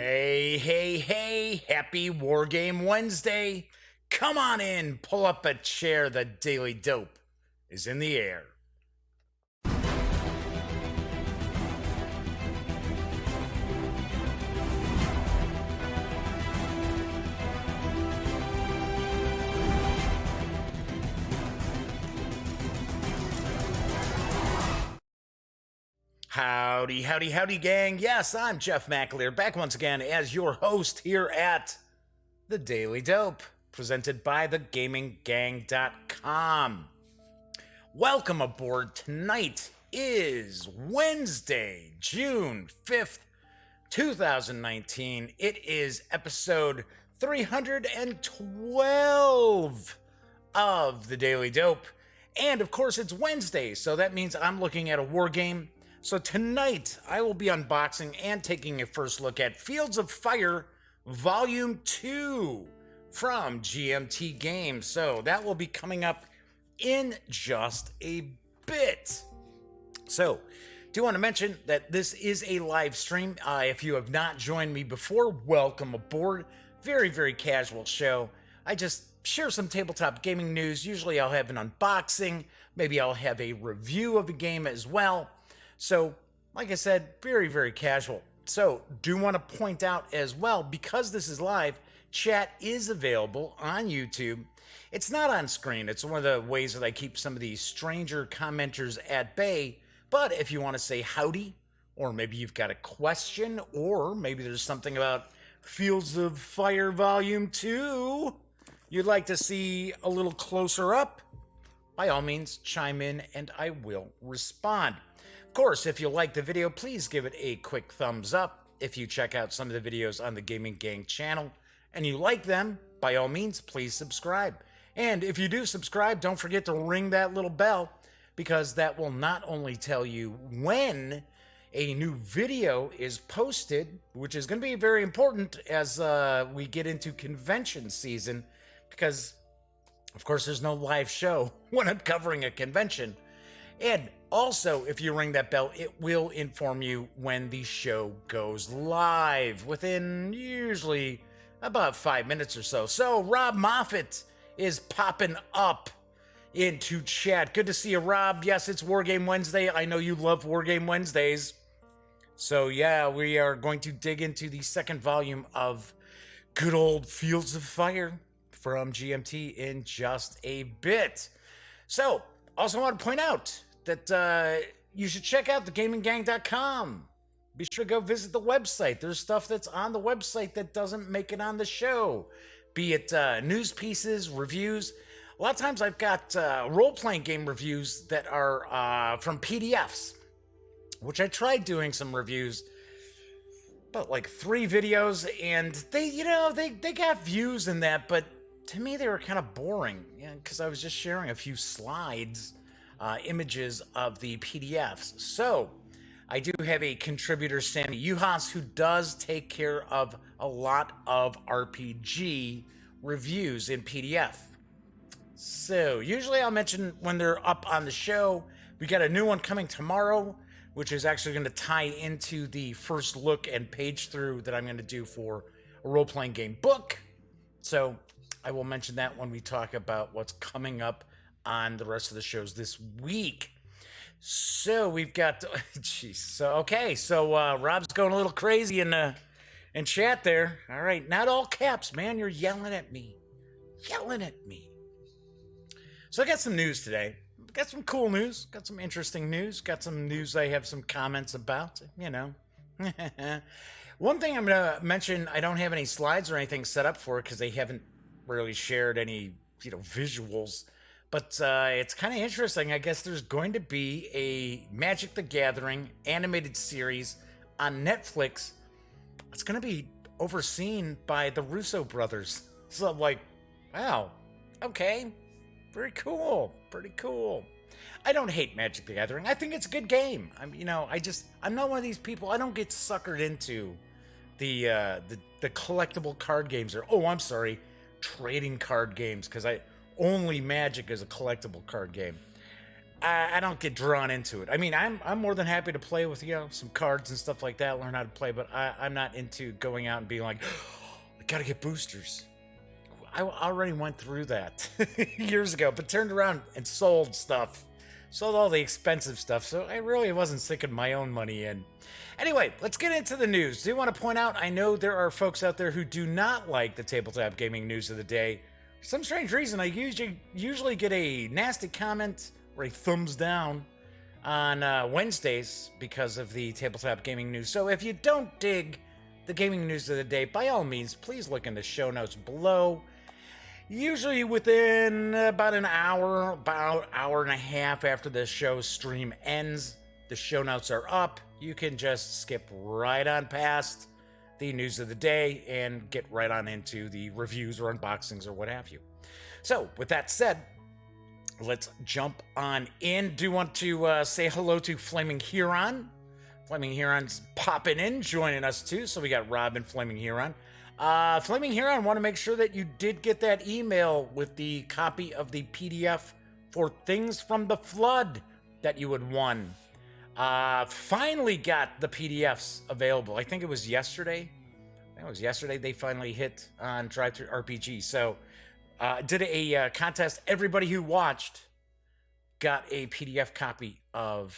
Hey, hey, hey, happy Wargame Wednesday. Come on in, pull up a chair, the Daily Dope is in the air. Howdy, howdy, howdy, gang. Yes, I'm Jeff McAleer, back once again as your host here at The Daily Dope, presented by thegaminggang.com. Welcome aboard. Tonight is Wednesday, June 5th, 2019. It is episode 312 of The Daily Dope. And of course, it's Wednesday, so that means I'm looking at a war game. So tonight, I will be unboxing and taking a first look at Fields of Fire Volume 2 from GMT Games. So that will be coming up in just a bit. So, do want to mention that this is a live stream. If you have not joined me before, welcome aboard. Very, very casual show. I just share some tabletop gaming news. Usually I'll have an unboxing. Maybe I'll have a review of a game as well. So, like I said, very, very casual. So, do want to point out as well, because this is live, chat is available on YouTube. It's not on screen. It's one of the ways that I keep some of these stranger commenters at bay. But if you want to say howdy, or maybe you've got a question, or maybe there's something about Fields of Fire Volume 2 you'd like to see a little closer up, by all means, chime in and I will respond. Of course, if you like the video, please give it a quick thumbs up. If you check out some of the videos on the Gaming Gang channel and you like them, by all means, please subscribe. And if you do subscribe, don't forget to ring that little bell, because that will not only tell you when a new video is posted, which is going to be very important as we get into convention season, because, of course, there's no live show when I'm covering a convention. And also, if you ring that bell, it will inform you when the show goes live within usually about 5 minutes or so. So, Rob Moffat is popping up into chat. Good to see you, Rob. Yes, it's Wargame Wednesday. I know you love Wargame Wednesdays. So, yeah, we are going to dig into the second volume of good old Fields of Fire from GMT in just a bit. So, also want to point out that you should check out thegaminggang.com. Be sure to go visit the website. There's stuff that's on the website that doesn't make it on the show. Be it news pieces, reviews. A lot of times I've got role-playing game reviews that are from PDFs, which I tried doing some reviews, about like 3 videos, and they got views in that, but to me they were kind of boring, because I was just sharing a few slides, images of the PDFs. So I do have a contributor, Sammy Uhas, who does take care of a lot of RPG reviews in PDF. So usually I'll mention when they're up on the show. We got a new one coming tomorrow, which is actually going to tie into the first look and page through that I'm going to do for a role-playing game book. So I will mention that when we talk about what's coming up on the rest of the shows this week. So we've got, jeez. So Rob's going a little crazy in chat there. All right, not all caps, man. You're yelling at me. So I got some news today. Got some cool news. Got some interesting news. Got some news I have some comments about, One thing I'm going to mention, I don't have any slides or anything set up for it because they haven't really shared any, visuals. But it's kind of interesting. I guess there's going to be a Magic the Gathering animated series on Netflix. It's going to be overseen by the Russo brothers. So I'm like, wow, okay, very cool, pretty cool. I don't hate Magic the Gathering. I think it's a good game. I'm not one of these people. I don't get suckered into the collectible card games, or trading card games, because only Magic is a collectible card game. I don't get drawn into it. I mean, I'm more than happy to play with, some cards and stuff like that, learn how to play, but I'm not into going out and being like, oh, I gotta get boosters. I already went through that years ago, but turned around and sold stuff. Sold all the expensive stuff, so I really wasn't sinking my own money in. Anyway, let's get into the news. Do want to point out, I know there are folks out there who do not like the tabletop gaming news of the day. For some strange reason, I usually get a nasty comment or a thumbs down on Wednesdays because of the tabletop gaming news. So if you don't dig the gaming news of the day, by all means, please look in the show notes below. Usually within about an hour and a half after the show stream ends, the show notes are up. You can just skip right on past the news of the day and get right on into the reviews or unboxings or what have you. So with that said, let's jump on in. Do want to say hello to Flaming Huron. Flaming Huron's popping in, joining us too. So we got Rob and Flaming Huron. Flaming Huron, want to make sure that you did get that email with the copy of the PDF for Things from the Flood that you had won. Finally got the PDFs available. I think it was yesterday. They finally hit on Drive-Thru RPG. So did a contest. Everybody who watched got a PDF copy of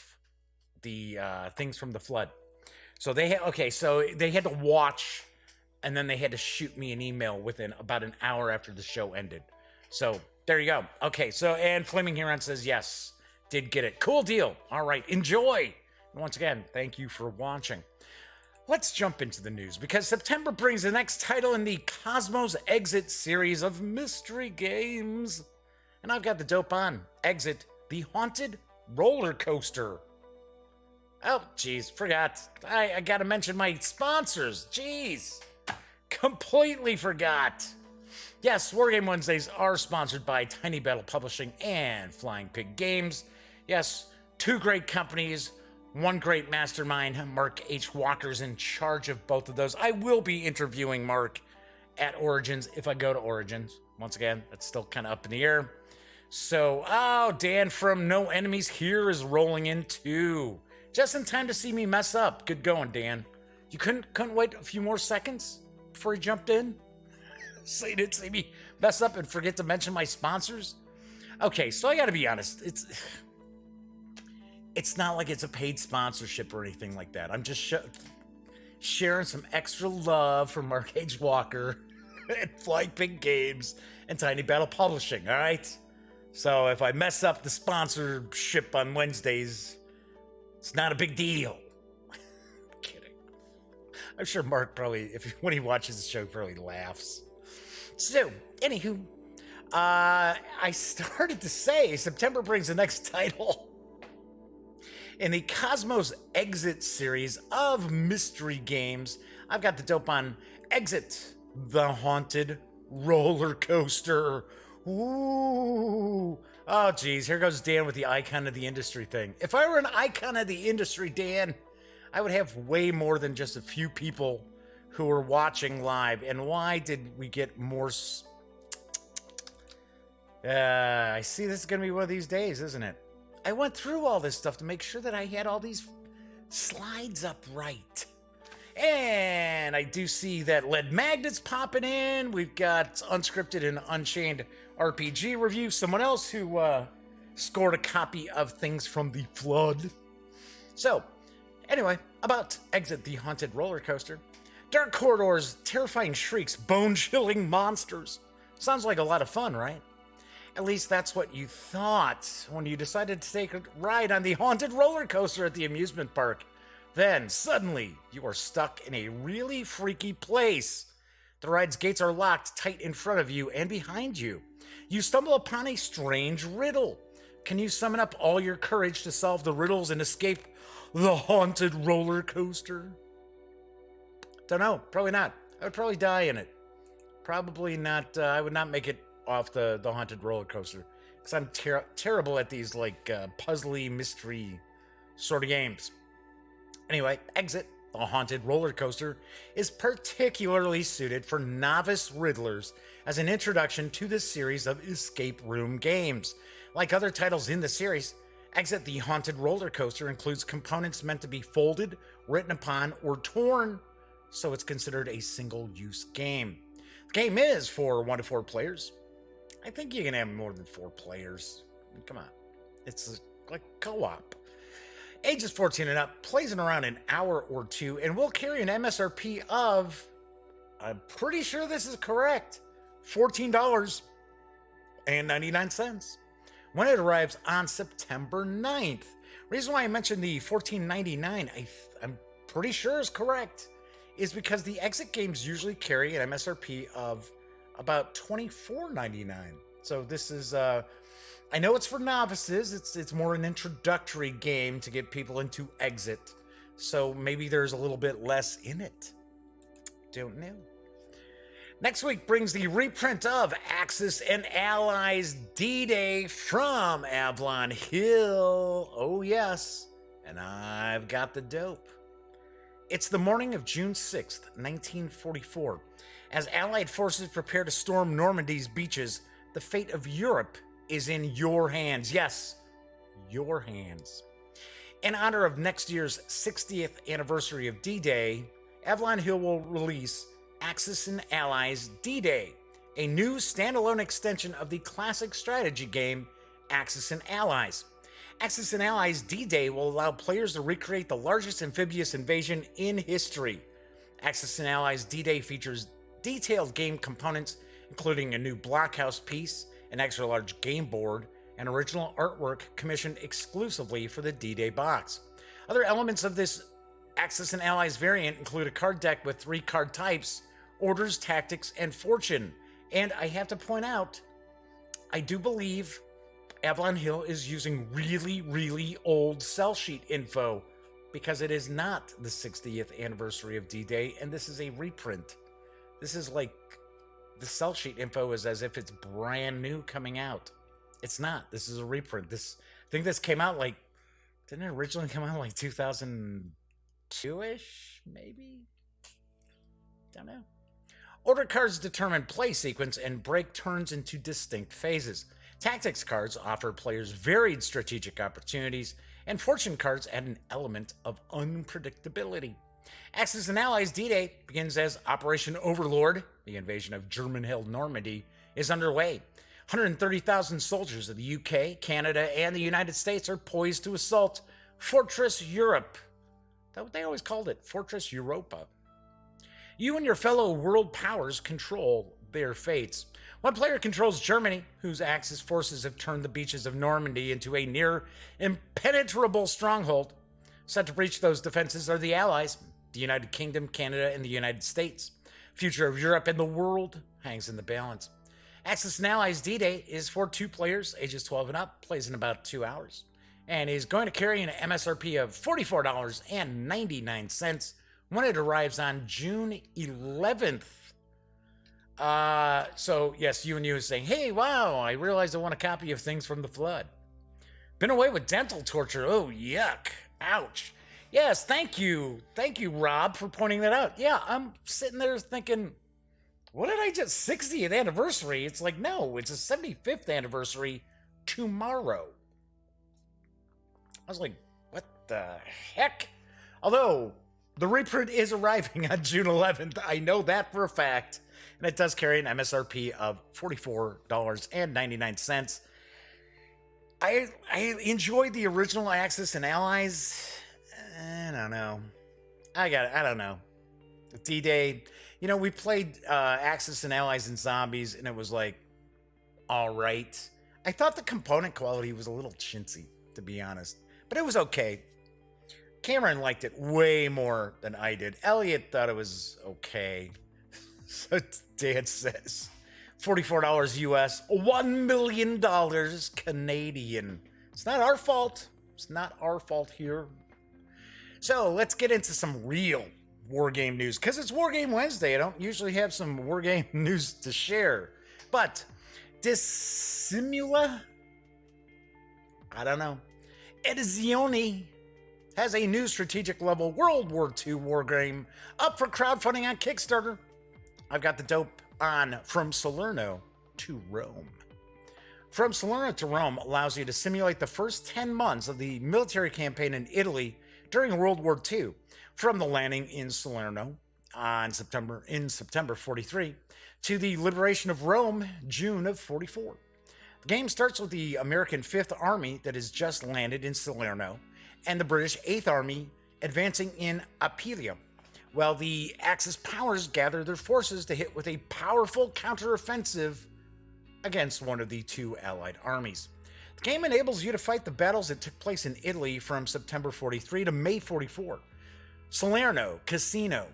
the Things from the Flood. So they had to watch, and then they had to shoot me an email within about an hour after the show ended. So there you go. Okay, so and Flaming Huron says yes, did get it. Cool deal. All right, enjoy. And once again, thank you for watching. Let's jump into the news, because September brings the next title in the KOSMOS Exit series of mystery games. And I've got the dope on. Exit, the Haunted Roller Coaster. Oh, geez, forgot. I gotta mention my sponsors. Jeez, completely forgot. Yes, Wargame Wednesdays are sponsored by Tabletop Publishing and Flying Pig Games. Yes, two great companies. One great mastermind, Mark H. Walker's in charge of both of those. I will be interviewing Mark at Origins if I go to Origins. Once again, that's still kind of up in the air. So, Dan from No Enemies Here is rolling in too. Just in time to see me mess up. Good going, Dan. You couldn't wait a few more seconds before you jumped in? So you didn't see me mess up and forget to mention my sponsors? Okay, so I gotta be honest. It's not like it's a paid sponsorship or anything like that. I'm just sharing some extra love from Mark H. Walker and Flying Pig Games and Tiny Battle Publishing, all right? So if I mess up the sponsorship on Wednesdays, it's not a big deal. I'm kidding. I'm sure Mark probably, when he watches the show, probably laughs. So, anywho, I started to say September brings the next title in the KOSMOS Exit series of mystery games. I've got the dope on Exit, the Haunted Roller Coaster. Ooh. Oh, geez. Here goes Dan with the icon of the industry thing. If I were an icon of the industry, Dan, I would have way more than just a few people who were watching live. And why did we get more? I see this is going to be one of these days, isn't it? I went through all this stuff to make sure that I had all these slides up right. And I do see that Lead Magnet's popping in. We've got Unscripted and Unchained RPG review. Someone else who scored a copy of Things from the Flood. So, anyway, about Exit the Haunted Roller Coaster. Dark corridors, terrifying shrieks, bone-chilling monsters. Sounds like a lot of fun, right? At least that's what you thought when you decided to take a ride on the haunted roller coaster at the amusement park. Then, suddenly, you are stuck in a really freaky place. The ride's gates are locked tight in front of you and behind you. You stumble upon a strange riddle. Can you summon up all your courage to solve the riddles and escape the haunted roller coaster? Don't know. Probably not. I would probably die in it. Probably not. I would not make it off the haunted roller coaster, because I'm terrible at these puzzly mystery sort of games. Anyway, Exit, the Haunted Roller Coaster, is particularly suited for novice riddlers as an introduction to this series of escape room games. Like other titles in the series, Exit the Haunted Roller Coaster includes components meant to be folded, written upon, or torn, so it's considered a single-use game. The game is for 1 to 4 players. I think you can have more than 4 players. I mean, come on. It's like co-op. Ages 14 and up, plays in around an hour or 2, and will carry an MSRP of, I'm pretty sure this is correct, $14.99 when it arrives on September 9th. Reason why I mentioned the $14.99, I'm pretty sure is correct, is because the exit games usually carry an MSRP of about $24.99. So this is, I know it's for novices. It's more an introductory game to get people into exit. So maybe there's a little bit less in it. Don't know. Next week brings the reprint of Axis and Allies D-Day from Avalon Hill. Oh yes, and I've got the dope. It's the morning of June 6th, 1944. As Allied forces prepare to storm Normandy's beaches, the fate of Europe is in your hands. Yes, your hands. In honor of next year's 60th anniversary of D-Day, Avalon Hill will release Axis and Allies D-Day, a new standalone extension of the classic strategy game Axis and Allies. Axis and Allies D-Day will allow players to recreate the largest amphibious invasion in history. Axis and Allies D-Day features detailed game components, including a new blockhouse piece, an extra-large game board, and original artwork commissioned exclusively for the D-Day box. Other elements of this Axis and Allies variant include a card deck with 3 card types, orders, tactics, and fortune. And I have to point out, I do believe Avalon Hill is using really, really old sell sheet info because it is not the 60th anniversary of D-Day, and this is a reprint. This is like, the sell sheet info is as if it's brand new coming out. It's not. This is a reprint. I think this came out like, didn't it originally come out like 2002-ish, maybe? Don't know. Order cards determine play sequence and break turns into distinct phases. Tactics cards offer players varied strategic opportunities, and fortune cards add an element of unpredictability. Axis and Allies D-Day begins as Operation Overlord. The invasion of German-held Normandy is underway. 130,000 soldiers of the UK, Canada, and the United States are poised to assault Fortress Europe. That's what they always called it, Fortress Europa. You and your fellow world powers control their fates. One player controls Germany, whose Axis forces have turned the beaches of Normandy into a near impenetrable stronghold. Set to breach those defenses are the Allies, the United Kingdom, Canada, and the United States. Future of Europe and the world hangs in the balance. Axis and Allies D-Day is for 2 players, ages 12 and up, plays in about 2 hours, and is going to carry an MSRP of $44.99 when it arrives on June 11th. So yes, you and you is saying, hey, wow, I realized I want a copy of Things from the Flood. Been away with dental torture. Oh, yuck. Ouch. Yes, thank you. Thank you, Rob, for pointing that out. Yeah, I'm sitting there thinking, what did I just, 60th anniversary? It's like, no, it's a 75th anniversary tomorrow. I was like, what the heck? Although, the reprint is arriving on June 11th. I know that for a fact. And it does carry an MSRP of $44.99. I enjoyed the original Axis and Allies. I don't know. I don't know. D-Day, you know, we played Axis and Allies and Zombies, and it was like, all right. I thought the component quality was a little chintzy, to be honest. But it was okay. Cameron liked it way more than I did. Elliot thought it was okay. So Dan says, $44 US, $1 million Canadian. It's not our fault. It's not our fault here. So let's get into some real Wargame news. Because it's Wargame Wednesday. I don't usually have some Wargame news to share. But Dissimula, I don't know, Edizioni has a new strategic level World War II Wargame up for crowdfunding on Kickstarter. I've got the dope on From Salerno to Rome. From Salerno to Rome allows you to simulate the first 10 months of the military campaign in Italy during World War II, from the landing in Salerno in September 43 to the liberation of Rome, June of 44. The game starts with the American 5th Army that has just landed in Salerno and the British 8th Army advancing in Apulia, while the Axis powers gather their forces to hit with a powerful counteroffensive against one of the two Allied armies. The game enables you to fight the battles that took place in Italy from September 43 to May 44. Salerno, Cassino,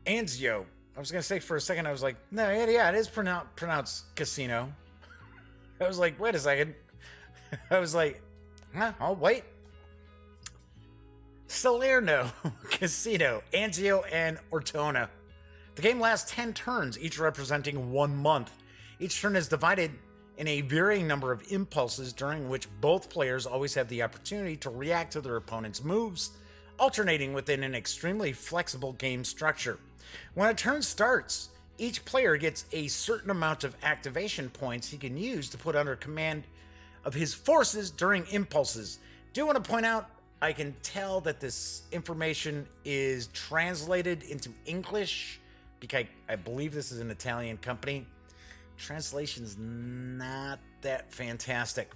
Anzio. I was going to say for a second, I was like, no, yeah, it is pronounced Cassino. I was like, wait a second. I was like, oh, wait. Salerno, Cassino, Anzio, and Ortona. The game lasts 10 turns, each representing 1 month. Each turn is divided in a varying number of impulses, during which both players always have the opportunity to react to their opponent's moves, alternating within an extremely flexible game structure. When a turn starts, each player gets a certain amount of activation points he can use to put under command of his forces during impulses. Do want to point out, I can tell that this information is translated into English because I believe this is an Italian company. Translation's not that fantastic.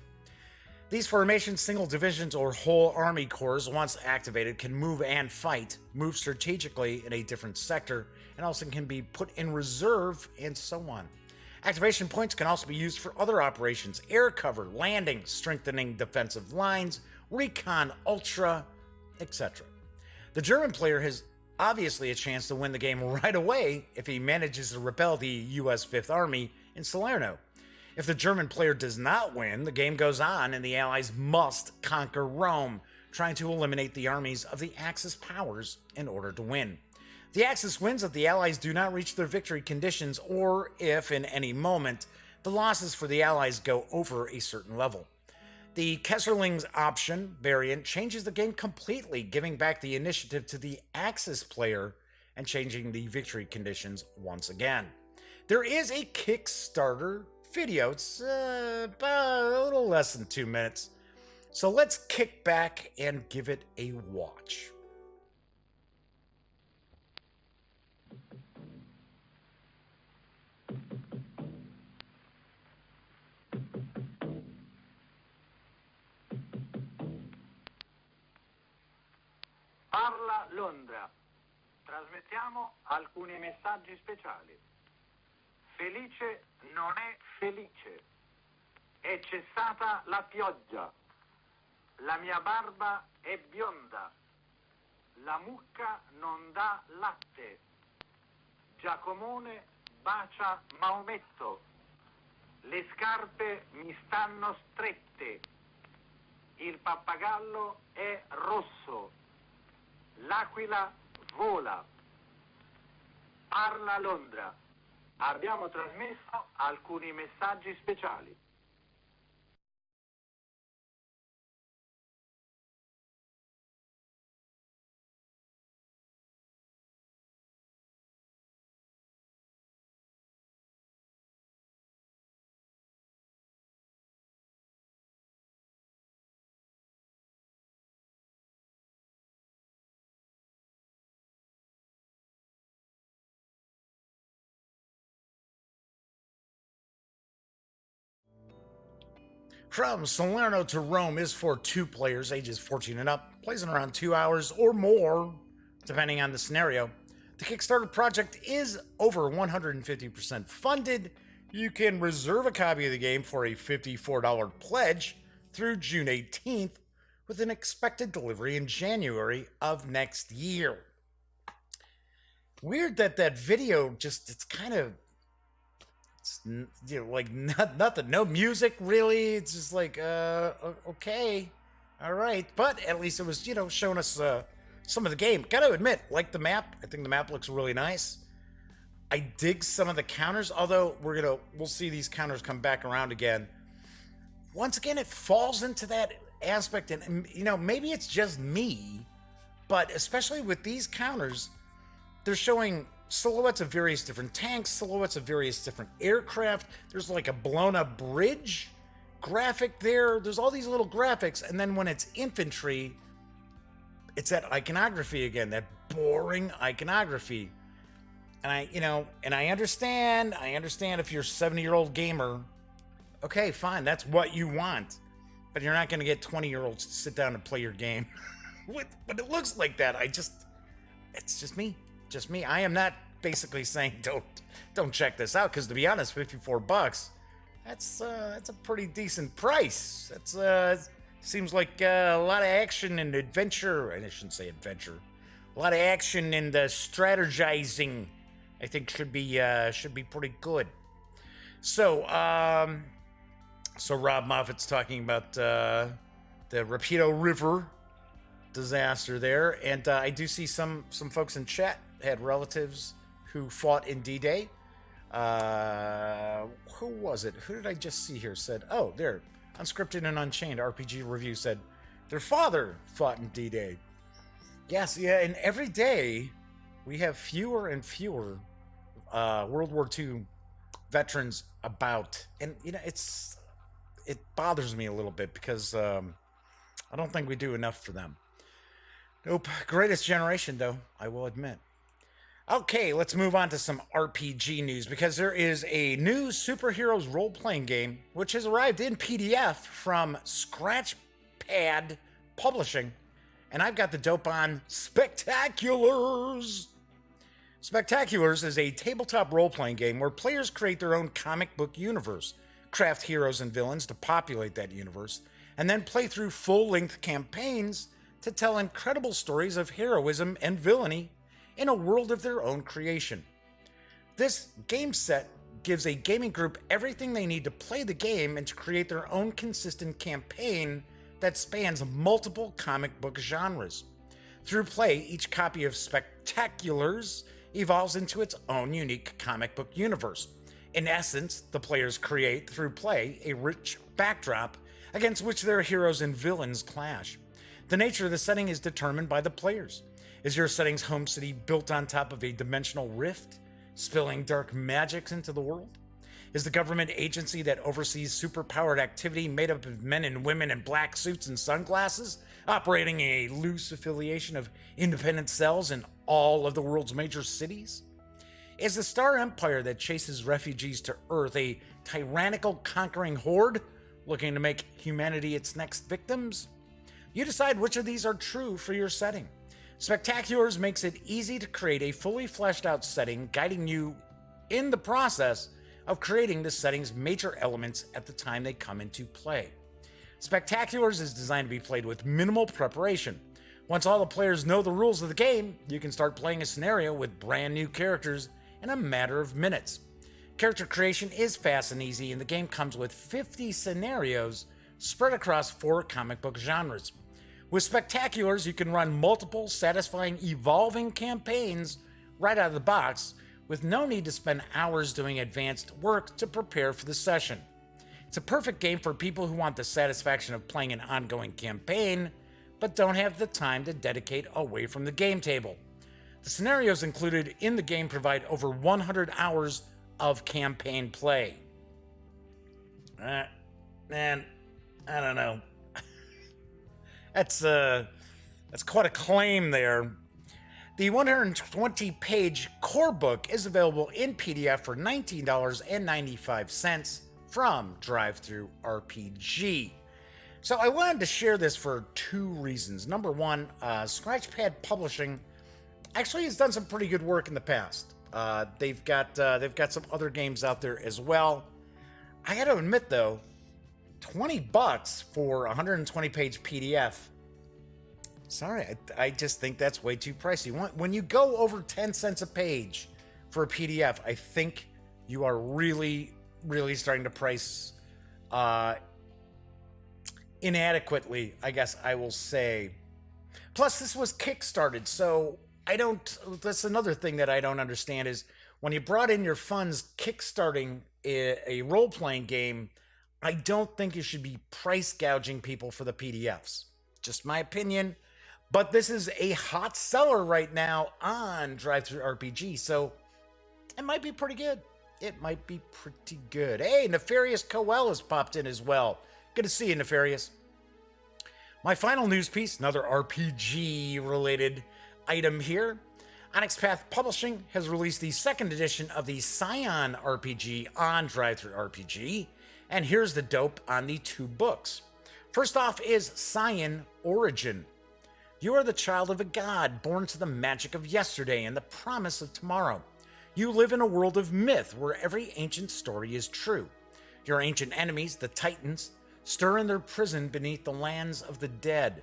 These formations, single divisions, or whole army corps, once activated, can move and fight, move strategically in a different sector, and also can be put in reserve, and so on. Activation points can also be used for other operations: air cover, landing, strengthening defensive lines, recon, ultra, etc. The German player has obviously a chance to win the game right away if he manages to repel the US 5th Army in Salerno. If the German player does not win, the game goes on and the Allies must conquer Rome, trying to eliminate the armies of the Axis powers in order to win. The Axis wins if the Allies do not reach their victory conditions, or if, in any moment, the losses for the Allies go over a certain level. The Kesserling's option variant changes the game completely, giving back the initiative to the Axis player and changing the victory conditions once again. There is a Kickstarter video. It's about a little less than 2 minutes. So let's kick back and give it a watch. Parla Londra. Trasmettiamo alcuni messaggi speciali. Felice non è felice. È cessata la pioggia. La mia barba è bionda. La mucca non dà latte. Giacomone bacia Maometto. Le scarpe mi stanno strette. Il pappagallo è rosso. L'aquila vola. Parla Londra. Abbiamo trasmesso alcuni messaggi speciali. From Salerno to Rome is for 2 players, ages 14 and up, plays in around 2 hours or more, depending on the scenario. The Kickstarter project is over 150% funded. You can reserve a copy of the game for a $54 pledge through June 18th, with an expected delivery in January of next year. Weird that video just, it's kind of, like nothing, no music really. It's just like, okay, all right. But at least it was, showing us some of the game. Gotta admit, like the map. I think the map looks really nice. I dig some of the counters, although we'll see these counters come back around again. Once again, it falls into that aspect, and maybe it's just me, but especially with these counters, they're showing silhouettes of various different tanks, silhouettes of various different aircraft. There's like a blown up bridge graphic there. There's all these little graphics. And then when it's infantry, it's that iconography again, that boring iconography. And I understand if you're a 70-year-old gamer, okay, fine, that's what you want. But you're not going to get 20-year-olds to sit down and play your game. But it looks like that. It's just me. Just me. I am not basically saying don't check this out, because to be honest, $54, that's a pretty decent price. That's seems like a lot of action and adventure. And I shouldn't say adventure. A lot of action and strategizing, I think should be pretty good. So Rob Moffat's talking about the Rapido River disaster there, and I do see some folks in chat had relatives who fought in D-Day. Who was it? Who did I just see here? Said, oh, there, Unscripted and Unchained RPG Review said their father fought in D-Day. Yes, yeah, and every day we have fewer and fewer World War II veterans about, and it bothers me a little bit because I don't think we do enough for them. Nope, greatest generation though, I will admit. Okay, let's move on to some RPG news, because there is a new superheroes role-playing game which has arrived in PDF from Scratchpad Publishing, and I've got the dope on Spectaculars. Spectaculars is a tabletop role-playing game where players create their own comic book universe, craft heroes and villains to populate that universe, and then play through full-length campaigns to tell incredible stories of heroism and villainy in a world of their own creation. This game set gives a gaming group everything they need to play the game and to create their own consistent campaign that spans multiple comic book genres. Through play, each copy of Spectaculars evolves into its own unique comic book universe. In essence, the players create, through play, a rich backdrop against which their heroes and villains clash. The nature of the setting is determined by the players. Is your setting's home city built on top of a dimensional rift, spilling dark magics into the world? Is the government agency that oversees superpowered activity made up of men and women in black suits and sunglasses, operating a loose affiliation of independent cells in all of the world's major cities? Is the Star Empire that chases refugees to Earth a tyrannical conquering horde looking to make humanity its next victims? You decide which of these are true for your setting. Spectaculars makes it easy to create a fully fleshed out setting, guiding you in the process of creating the setting's major elements at the time they come into play. Spectaculars is designed to be played with minimal preparation. Once all the players know the rules of the game, you can start playing a scenario with brand new characters in a matter of minutes. Character creation is fast and easy, and the game comes with 50 scenarios spread across 4 comic book genres. With Spectaculars, you can run multiple, satisfying, evolving campaigns right out of the box, with no need to spend hours doing advanced work to prepare for the session. It's a perfect game for people who want the satisfaction of playing an ongoing campaign, but don't have the time to dedicate away from the game table. The scenarios included in the game provide over 100 hours of campaign play. Man, I don't know. That's quite a claim there. The 120-page core book is available in PDF for $19.95 from Drive-Thru RPG. So I wanted to share this for 2 reasons. Number one, Scratchpad Publishing actually has done some pretty good work in the past. They've got some other games out there as well. I got to admit though, $20 for a 120-page PDF. Sorry, I just think that's way too pricey. When you go over 10 cents a page for a PDF, I think you are really, really starting to price inadequately, I guess I will say. Plus, this was Kickstarted, so that's another thing that I don't understand is when you brought in your funds kickstarting a role-playing game, I don't think you should be price gouging people for the PDFs. Just my opinion. But this is a hot seller right now on DriveThruRPG, so it might be pretty good. It might be pretty good. Hey, Nefarious Coel has popped in as well. Good to see you, Nefarious. My final news piece, another RPG-related item here. Onyx Path Publishing has released the second edition of the Scion RPG on DriveThruRPG, and here's the dope on the 2 books. First off is Scion Origin. You are the child of a god born to the magic of yesterday and the promise of tomorrow. You live in a world of myth where every ancient story is true. Your ancient enemies, the Titans, stir in their prison beneath the lands of the dead.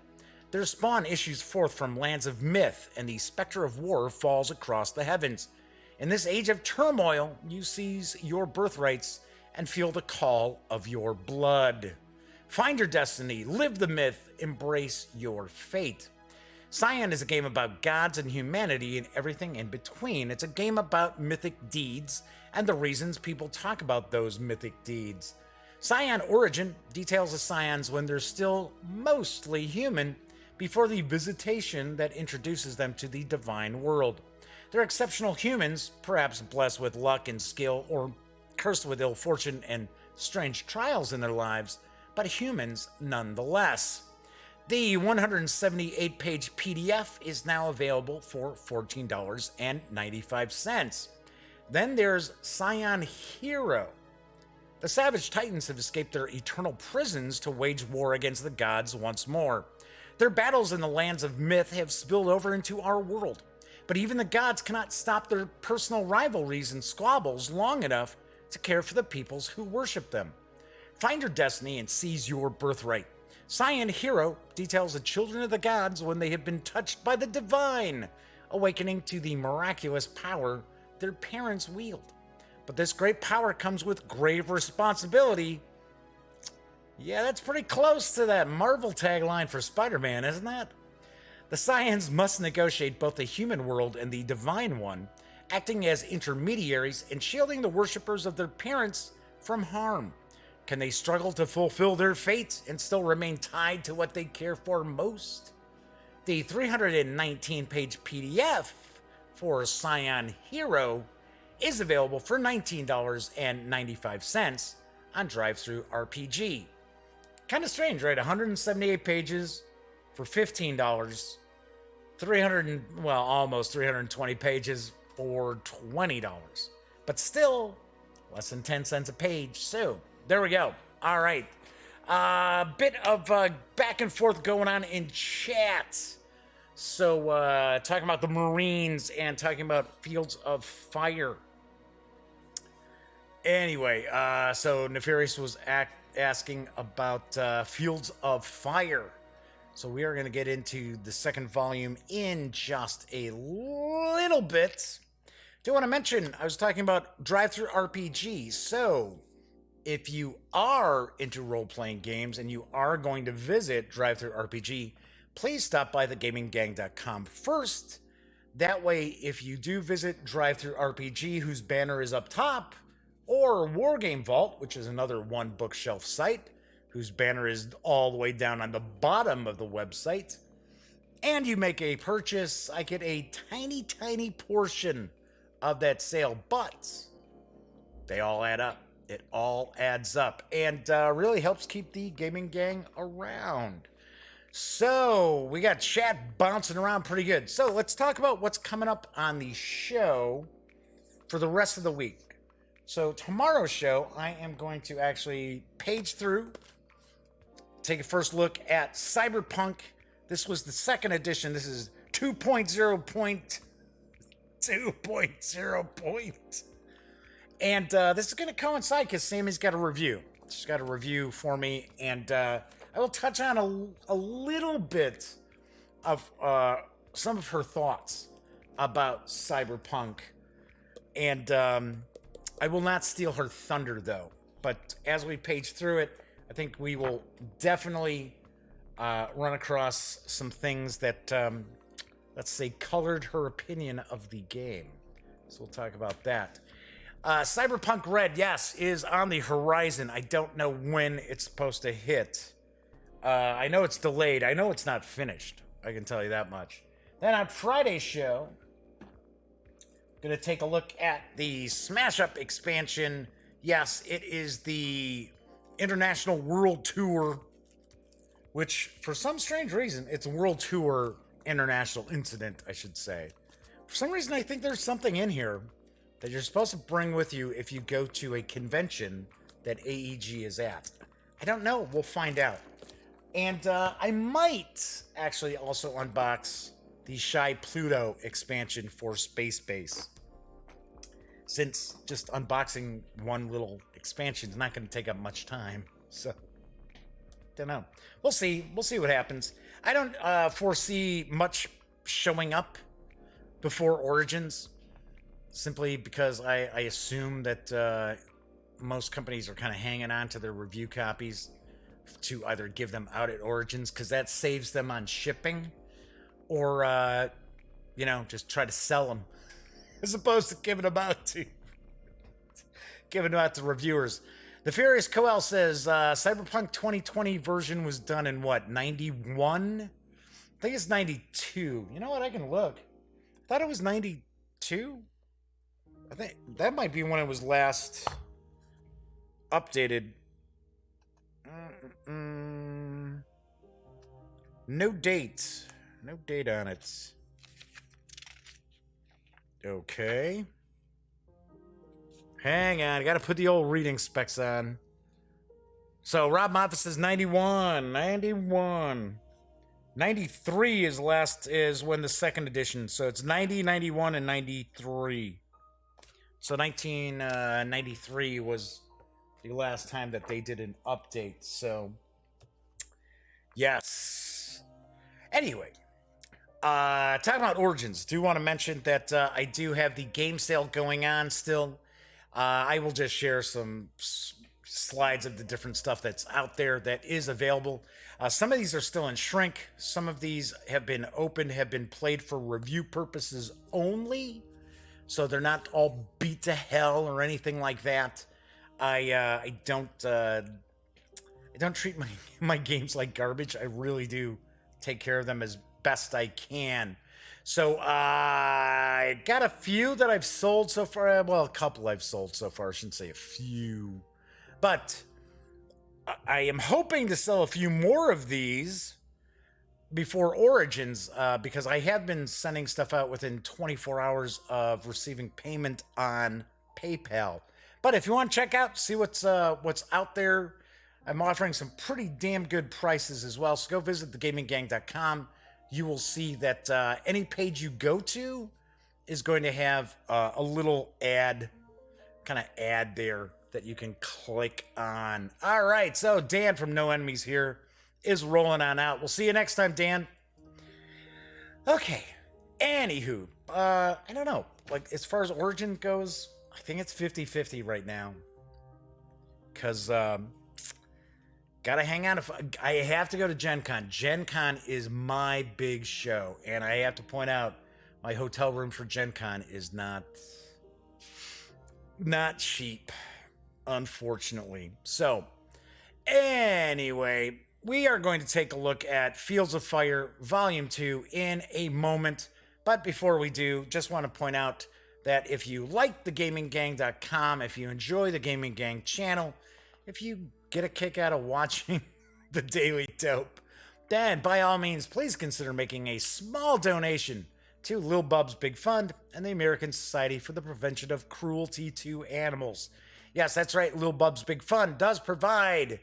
Their spawn issues forth from lands of myth, and the specter of war falls across the heavens. In this age of turmoil, you seize your birthrights and feel the call of your blood. Find your destiny, live the myth, embrace your fate. Scion is a game about gods and humanity and everything in between. It's a game about mythic deeds and the reasons people talk about those mythic deeds. Scion Origin details the Scions when they're still mostly human before the visitation that introduces them to the divine world. They're exceptional humans, perhaps blessed with luck and skill or cursed with ill fortune and strange trials in their lives, but humans nonetheless. The 178-page PDF is now available for $14.95. Then there's Scion Hero. The Savage Titans have escaped their eternal prisons to wage war against the gods once more. Their battles in the lands of myth have spilled over into our world, but even the gods cannot stop their personal rivalries and squabbles long enough to care for the peoples who worship them. Find your destiny and seize your birthright. Scion Hero details the children of the gods when they have been touched by the divine, awakening to the miraculous power their parents wield. But this great power comes with grave responsibility. Yeah, that's pretty close to that Marvel tagline for Spider-Man, isn't that? The Scions must negotiate both the human world and the divine one, acting as intermediaries and shielding the worshippers of their parents from harm. Can they struggle to fulfill their fate and still remain tied to what they care for most? The 319-page PDF for Scion Hero is available for $19.95 on DriveThruRPG. Kind of strange, right? 178 pages for $15. Almost 320 pages for $20. But still, less than 10 cents a page. So, there we go. All right. Bit of back and forth going on in chat. So, talking about the Marines and talking about Fields of Fire. Anyway, so Nefarious was asking about Fields of Fire. So we are going to get into the second volume in just a little bit. Do want to mention, I was talking about DriveThruRPG. So if you are into role-playing games and you are going to visit DriveThruRPG, please stop by thegaminggang.com first. That way, if you do visit DriveThruRPG, whose banner is up top, or Wargame Vault, which is another one bookshelf site, whose banner is all the way down on the bottom of the website, and you make a purchase, I get a tiny, tiny portion of that sale, but they all add up. It all adds up, and really helps keep the gaming gang around. So, we got chat bouncing around pretty good. So, let's talk about what's coming up on the show for the rest of the week. So tomorrow's show, I am going to actually page through, take a first look at Cyberpunk. This was the second edition. This is 2.0. And this is going to coincide because Sammy's got a review. She's got a review for me, and I will touch on a little bit of some of her thoughts about Cyberpunk. And I will not steal her thunder, though. But as we page through it, I think we will definitely run across some things that, let's say, colored her opinion of the game. So we'll talk about that. Cyberpunk Red, yes, is on the horizon. I don't know when it's supposed to hit. I know it's delayed. I know it's not finished. I can tell you that much. Then on Friday's show, going to take a look at the Smash Up expansion. Yes, it is the International World Tour, which for some strange reason, it's a World Tour International Incident, I should say. For some reason, I think there's something in here that you're supposed to bring with you if you go to a convention that AEG is at. I don't know. We'll find out. And I might actually also unbox the Shy Pluto expansion for Space Base. Since just unboxing one little expansion is not going to take up much time. So, don't know. We'll see. We'll see what happens. I don't foresee much showing up before Origins. Simply because I assume that most companies are kind of hanging on to their review copies to either give them out at Origins, because that saves them on shipping, or, just try to sell them, as opposed to giving them out to reviewers. The Furious Coel says, Cyberpunk 2020 version was done in what, 91? I think it's 92. You know what, I can look. I thought it was 92. I think that might be when it was last updated. No date. No date on it. Okay. Hang on, I gotta put the old reading specs on. So Rob Moffat says 91. 93 is when the second edition. So it's 90, 91, and 93. So 1993 was the last time that they did an update. So, yes. Anyway, talking about Origins, do want to mention that I do have the game sale going on still. I will just share some slides of the different stuff that's out there that is available. Some of these are still in shrink. Some of these have been opened, have been played for review purposes only. So they're not all beat to hell or anything like that. I don't treat my games like garbage. I really do take care of them as best I can. So I got a few that I've sold so far. Well, a couple I've sold so far. I shouldn't say a few. But I am hoping to sell a few more of these before Origins, because I have been sending stuff out within 24 hours of receiving payment on PayPal. But if you want to check out, see what's out there, I'm offering some pretty damn good prices as well. So go visit thegaminggang.com. You will see that any page you go to is going to have a little ad there that you can click on. All right, so Dan from No Enemies here is rolling on out. We'll see you next time, Dan. Okay, anywho, I don't know. Like, as far as Origin goes, I think it's 50-50 right now. Because, gotta hang on. I have to go to Gen Con. Gen Con is my big show. And I have to point out, my hotel room for Gen Con is not cheap, unfortunately. So, anyway, we are going to take a look at Fields of Fire Volume 2 in a moment. But before we do, just want to point out that if you like thegaminggang.com, if you enjoy the Gaming Gang channel, if you get a kick out of watching the Daily Dope, then by all means, please consider making a small donation to Lil Bub's Big Fund and the American Society for the Prevention of Cruelty to Animals. Yes, that's right, Lil Bub's Big Fund does provide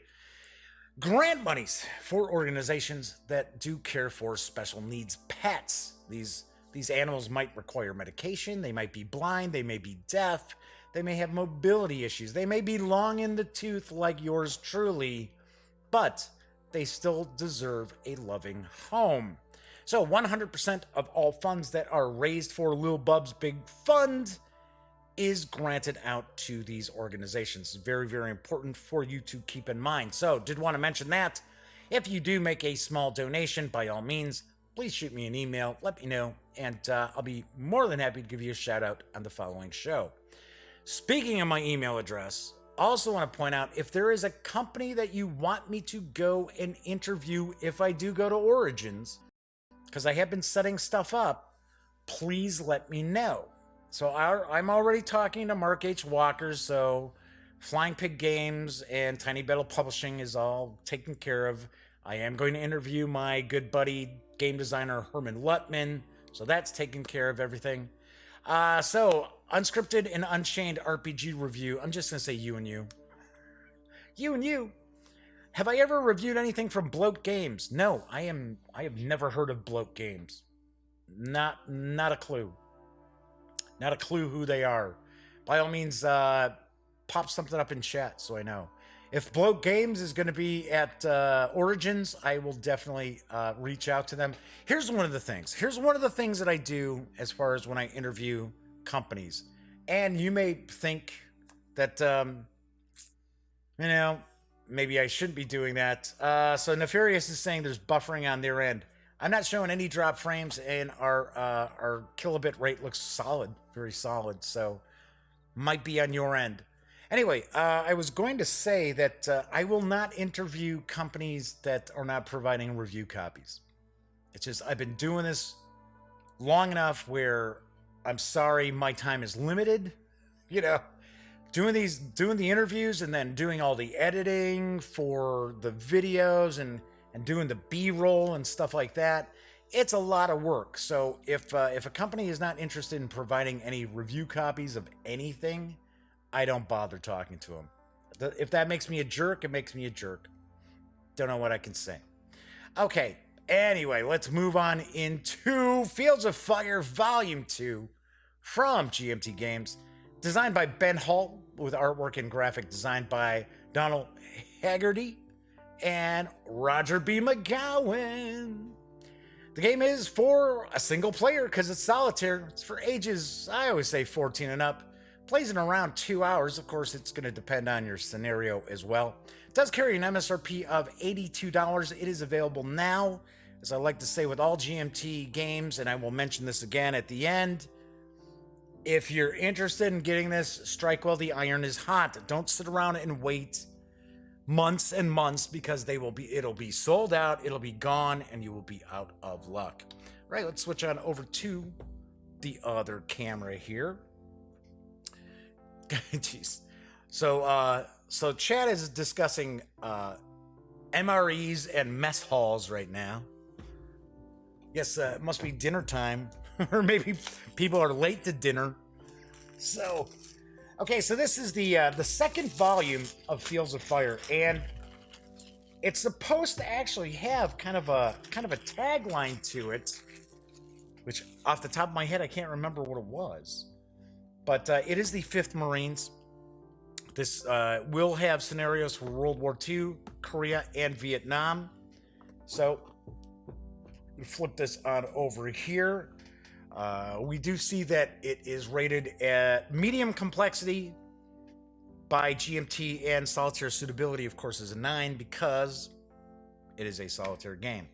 grant monies for organizations that do care for special needs pets. These animals might require medication, they might be blind, they may be deaf, they may have mobility issues, they may be long in the tooth like yours truly, but they still deserve a loving home. So 100% of all funds that are raised for Lil Bub's Big Fund is granted out to these organizations. It's very, very important for you to keep in mind. So did want to mention that. If you do make a small donation, by all means, please shoot me an email, let me know, and I'll be more than happy to give you a shout out on the following show. Speaking of my email address, I also want to point out, if there is a company that you want me to go and interview if I do go to Origins, because I have been setting stuff up, please let me know. So I'm already talking to Mark H. Walker, so Flying Pig Games and Tiny Battle Publishing is all taken care of. I am going to interview my good buddy, game designer Herman Lutman, so that's taken care of everything. So, Unscripted and Unchained RPG review. I'm just going to say you and you. You and you. Have I ever reviewed anything from Bloat Games? No, I have never heard of Bloat Games. Not a clue. Not a clue who they are. By all means, pop something up in chat so I know. If Bloat Games is going to be at Origins, I will definitely reach out to them. Here's one of the things. Here's one of the things that I do as far as when I interview companies. And you may think that, maybe I shouldn't be doing that. So Nefarious is saying there's buffering on their end. I'm not showing any drop frames, and our kilobit rate looks solid, very solid. So might be on your end. Anyway, I was going to say that I will not interview companies that are not providing review copies. It's just I've been doing this long enough where I'm sorry my time is limited. Doing the interviews and then doing all the editing for the videos and doing the B-roll and stuff like that. It's a lot of work. So if a company is not interested in providing any review copies of anything, I don't bother talking to them. If that makes me a jerk, it makes me a jerk. Don't know what I can say. Okay, anyway, let's move on into Fields of Fire Volume 2 from GMT Games. Designed by Ben Hall, with artwork and graphic design by Donald Haggerty and Roger B. McGowan. The game is for a single player because it's solitaire. It's for ages, I always say 14 and up. Plays in around 2 hours. Of course, it's going to depend on your scenario as well. It does carry an MSRP of $82. It is available now, as I like to say with all GMT games, and I will mention this again at the end. If you're interested in getting this, strike while the iron is hot. Don't sit around and wait months and months because it'll be sold out, it'll be gone, and you will be out of luck. Right, let's switch on over to the other camera here. Jeez. So Chad is discussing MREs and mess halls right now. Yes, it must be dinner time, or maybe people are late to dinner. So, okay, so this is the second volume of Fields of Fire, and it's supposed to actually have kind of a tagline to it, which off the top of my head I can't remember what it was. But it is the 5th Marines. This will have scenarios for World War II, Korea, and Vietnam. So, we flip this on over here. We do see that it is rated at medium complexity by GMT, and solitaire suitability, of course, is a 9 because it is a solitaire game.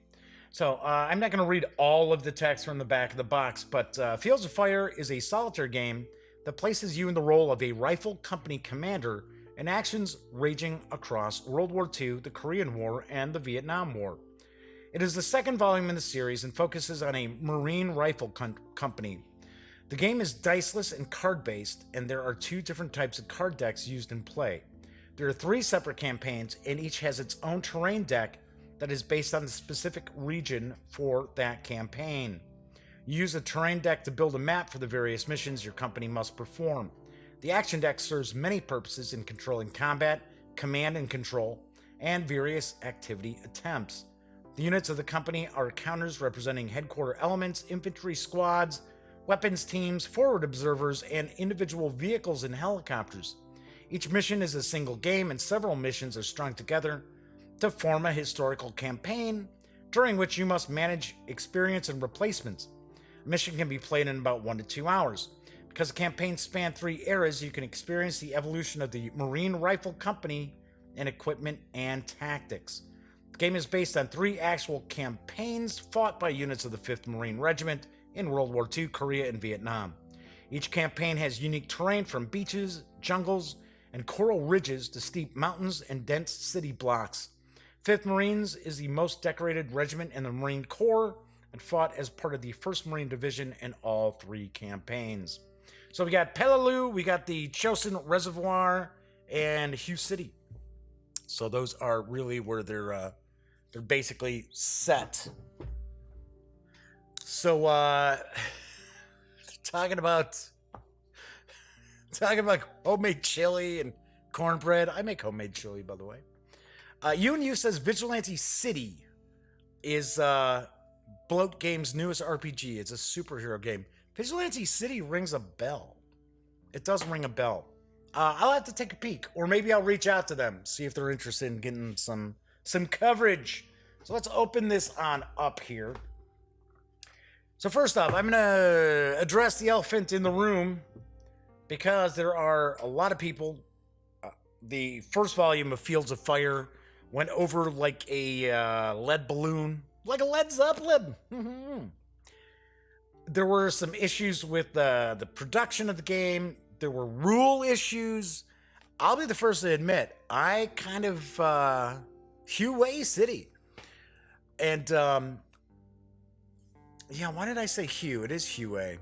So I'm not going to read all of the text from the back of the box, but Fields of Fire is a solitaire game that places you in the role of a rifle company commander in actions raging across World War II, the Korean War, and the Vietnam War. It is the second volume in the series and focuses on a Marine rifle company. The game is diceless and card-based, and there are 2 different types of card decks used in play. There are 3 separate campaigns, and each has its own terrain deck that is based on the specific region for that campaign. You use a terrain deck to build a map for the various missions your company must perform. The action deck serves many purposes in controlling combat, command and control, and various activity attempts. The units of the company are counters representing headquarter elements, infantry squads, weapons teams, forward observers, and individual vehicles and helicopters. Each mission is a single game, and several missions are strung together to form a historical campaign, during which you must manage experience and replacements. A mission can be played in about 1 to 2 hours. Because the campaigns span 3 eras, you can experience the evolution of the Marine Rifle Company in equipment and tactics. The game is based on 3 actual campaigns fought by units of the 5th Marine Regiment in World War II, Korea, and Vietnam. Each campaign has unique terrain from beaches, jungles, and coral ridges to steep mountains and dense city blocks. 5th Marines is the most decorated regiment in the Marine Corps and fought as part of the 1st Marine Division in all 3 campaigns. So we got Peleliu, we got the Chosin Reservoir, and Hue City. So those are really where they're basically set. So talking about homemade chili and cornbread. I make homemade chili, by the way. Yu says Vigilante City is Bloat Games' newest RPG. It's a superhero game. Vigilante City rings a bell. It does ring a bell. I'll have to take a peek, or maybe I'll reach out to them, see if they're interested in getting some coverage. So let's open this on up here. So first off, I'm going to address the elephant in the room because there are a lot of people. The first volume of Fields of Fire went over like a lead balloon, like a Led Zeppelin. There were some issues with the production of the game. There were rule issues. I'll be the first to admit, I kind of Hue City. And yeah, why did I say Hue? It is Hue.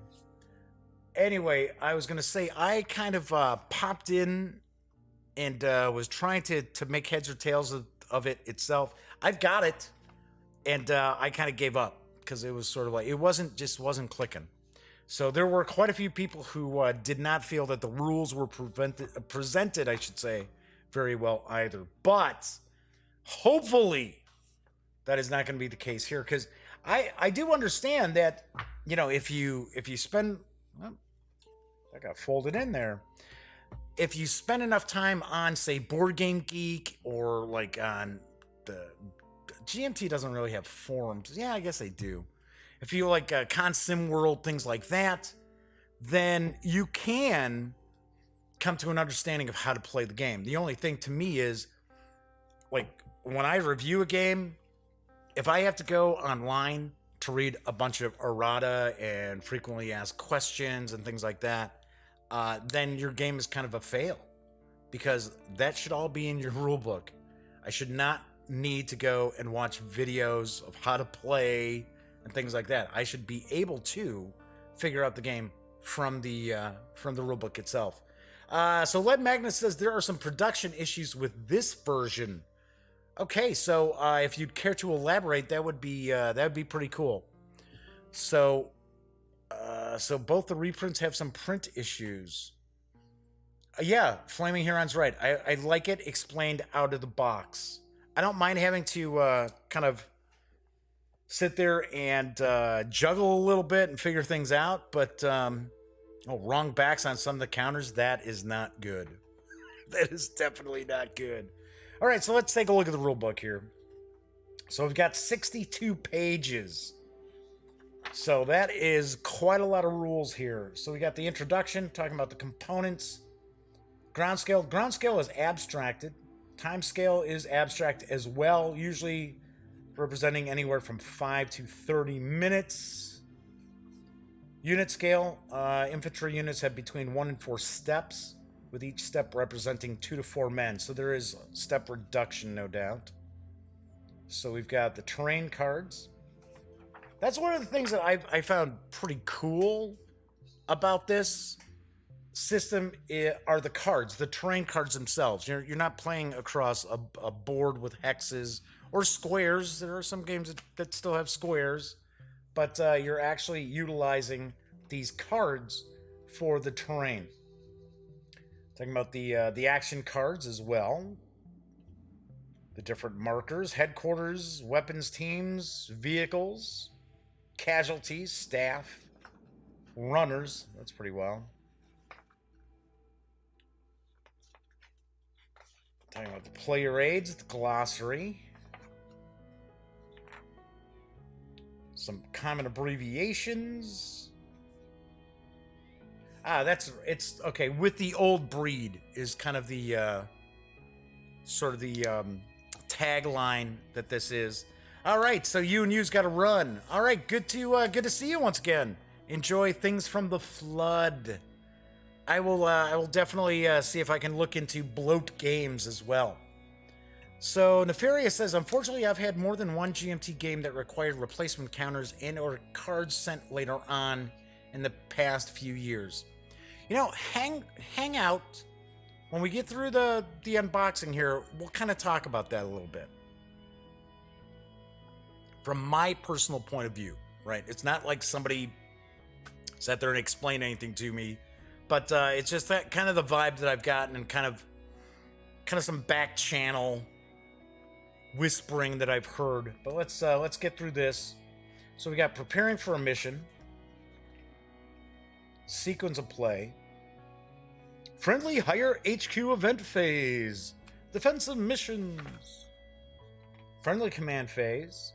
Anyway, I was going to say I kind of popped in and was trying to make heads or tails of it itself. I've got it, and I kind of gave up because it was sort of like it wasn't clicking. So there were quite a few people who did not feel that the rules were presented, I should say, very well either. But hopefully that is not going to be the case here, because I do understand that, you know, if you spend, well, that got folded in there. If you spend enough time on, say, Board Game Geek, or like on the GMT doesn't really have forums. Yeah, I guess they do. If you like Con Sim World, things like that, then you can come to an understanding of how to play the game. The only thing to me is, like, when I review a game, if I have to go online to read a bunch of errata and frequently asked questions and things like that, then your game is kind of a fail, because that should all be in your rule book. I should not need to go and watch videos of how to play and things like that. I should be able to figure out the game from the rulebook itself. So Led Magnus says there are some production issues with this version. Okay, so if you'd care to elaborate, that would be pretty cool. So both the reprints have some print issues. Yeah, Flaming Huron's right. I like it explained out of the box. I don't mind having to kind of sit there and juggle a little bit and figure things out, but wrong backs on some of the counters, that is not good. That is definitely not good. All right, so let's take a look at the rule book here. So we've got 62 pages. So that is quite a lot of rules here. So we got the introduction, talking about the components. Ground scale. Ground scale is abstracted. Time scale is abstract as well, usually representing anywhere from 5 to 30 minutes. Unit scale. Infantry units have between 1 and 4 steps, with each step representing 2 to 4 men. So there is step reduction, no doubt. So we've got the terrain cards. That's one of the things that I found pretty cool about this system are the cards, the terrain cards themselves. You're not playing across a board with hexes or squares. There are some games that still have squares, but you're actually utilizing these cards for the terrain. Talking about the action cards as well. The different markers, headquarters, weapons teams, vehicles, casualties, staff, runners. That's pretty well. Talking about the player aids, the glossary. Some common abbreviations. It's okay. With the old breed is kind of the sort of the tagline that this is. All right, so you's got to run. All right, good to see you once again. Enjoy Things from the Flood. I will definitely see if I can look into Bloat Games as well. So Nefarious says, unfortunately, I've had more than one GMT game that required replacement counters and or cards sent later on in the past few years. You know, hang out. When we get through the unboxing here, we'll kind of talk about that a little bit. From my personal point of view, right? It's not like somebody sat there and explained anything to me, but it's just that kind of the vibe that I've gotten, and kind of some back channel whispering that I've heard. But let's get through this. So we got preparing for a mission, sequence of play, friendly higher HQ event phase, defensive missions, friendly command phase.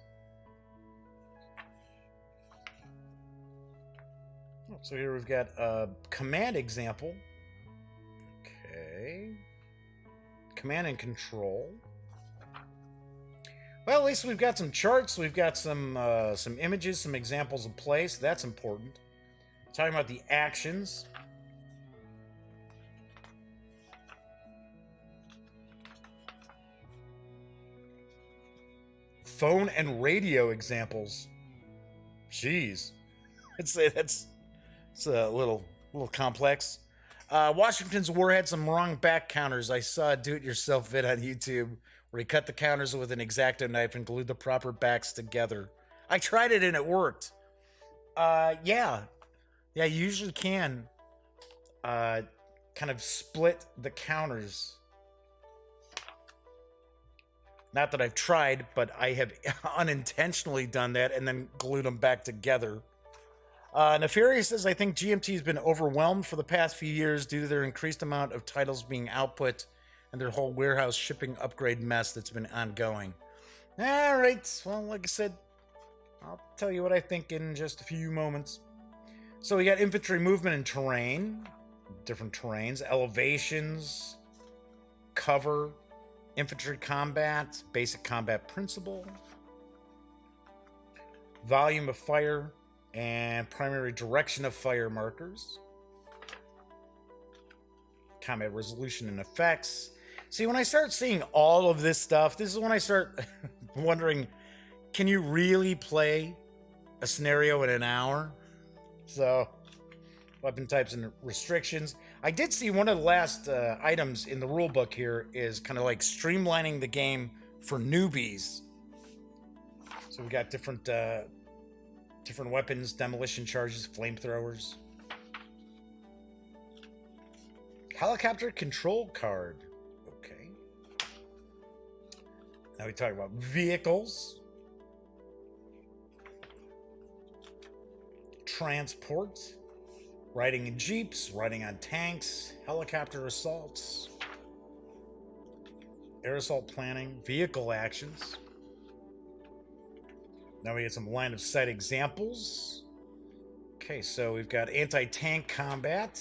So here we've got a command example. Okay. Command and control. Well, at least we've got some charts. We've got some images, some examples of play, so that's important. Talking about the actions. Phone and radio examples. Jeez. I'd say that's a little complex. Washington's War had some wrong back counters. I saw a do-it-yourself vid on YouTube where he cut the counters with an X-Acto knife and glued the proper backs together. I tried it and it worked. Yeah, you usually can kind of split the counters. Not that I've tried, but I have unintentionally done that and then glued them back together. Nefarious says, I think GMT has been overwhelmed for the past few years due to their increased amount of titles being output and their whole warehouse shipping upgrade mess that's been ongoing. All right, well, like I said, I'll tell you what I think in just a few moments. So we got infantry movement and terrain, different terrains, elevations, cover, infantry combat, basic combat principle, volume of fire, and primary direction of fire markers, combat resolution and effects. See, when I start seeing all of this stuff, this is when I start wondering, can you really play a scenario in an hour? So, weapon types and restrictions. I did see one of the last items in the rulebook here is kind of like streamlining the game for newbies. So we got different weapons, demolition charges, flamethrowers. Helicopter control card. Okay. Now we talk about vehicles. Transport. Riding in jeeps, riding on tanks, helicopter assaults. Air assault planning, vehicle actions. Now we get some line of sight examples. Okay, so we've got anti-tank combat.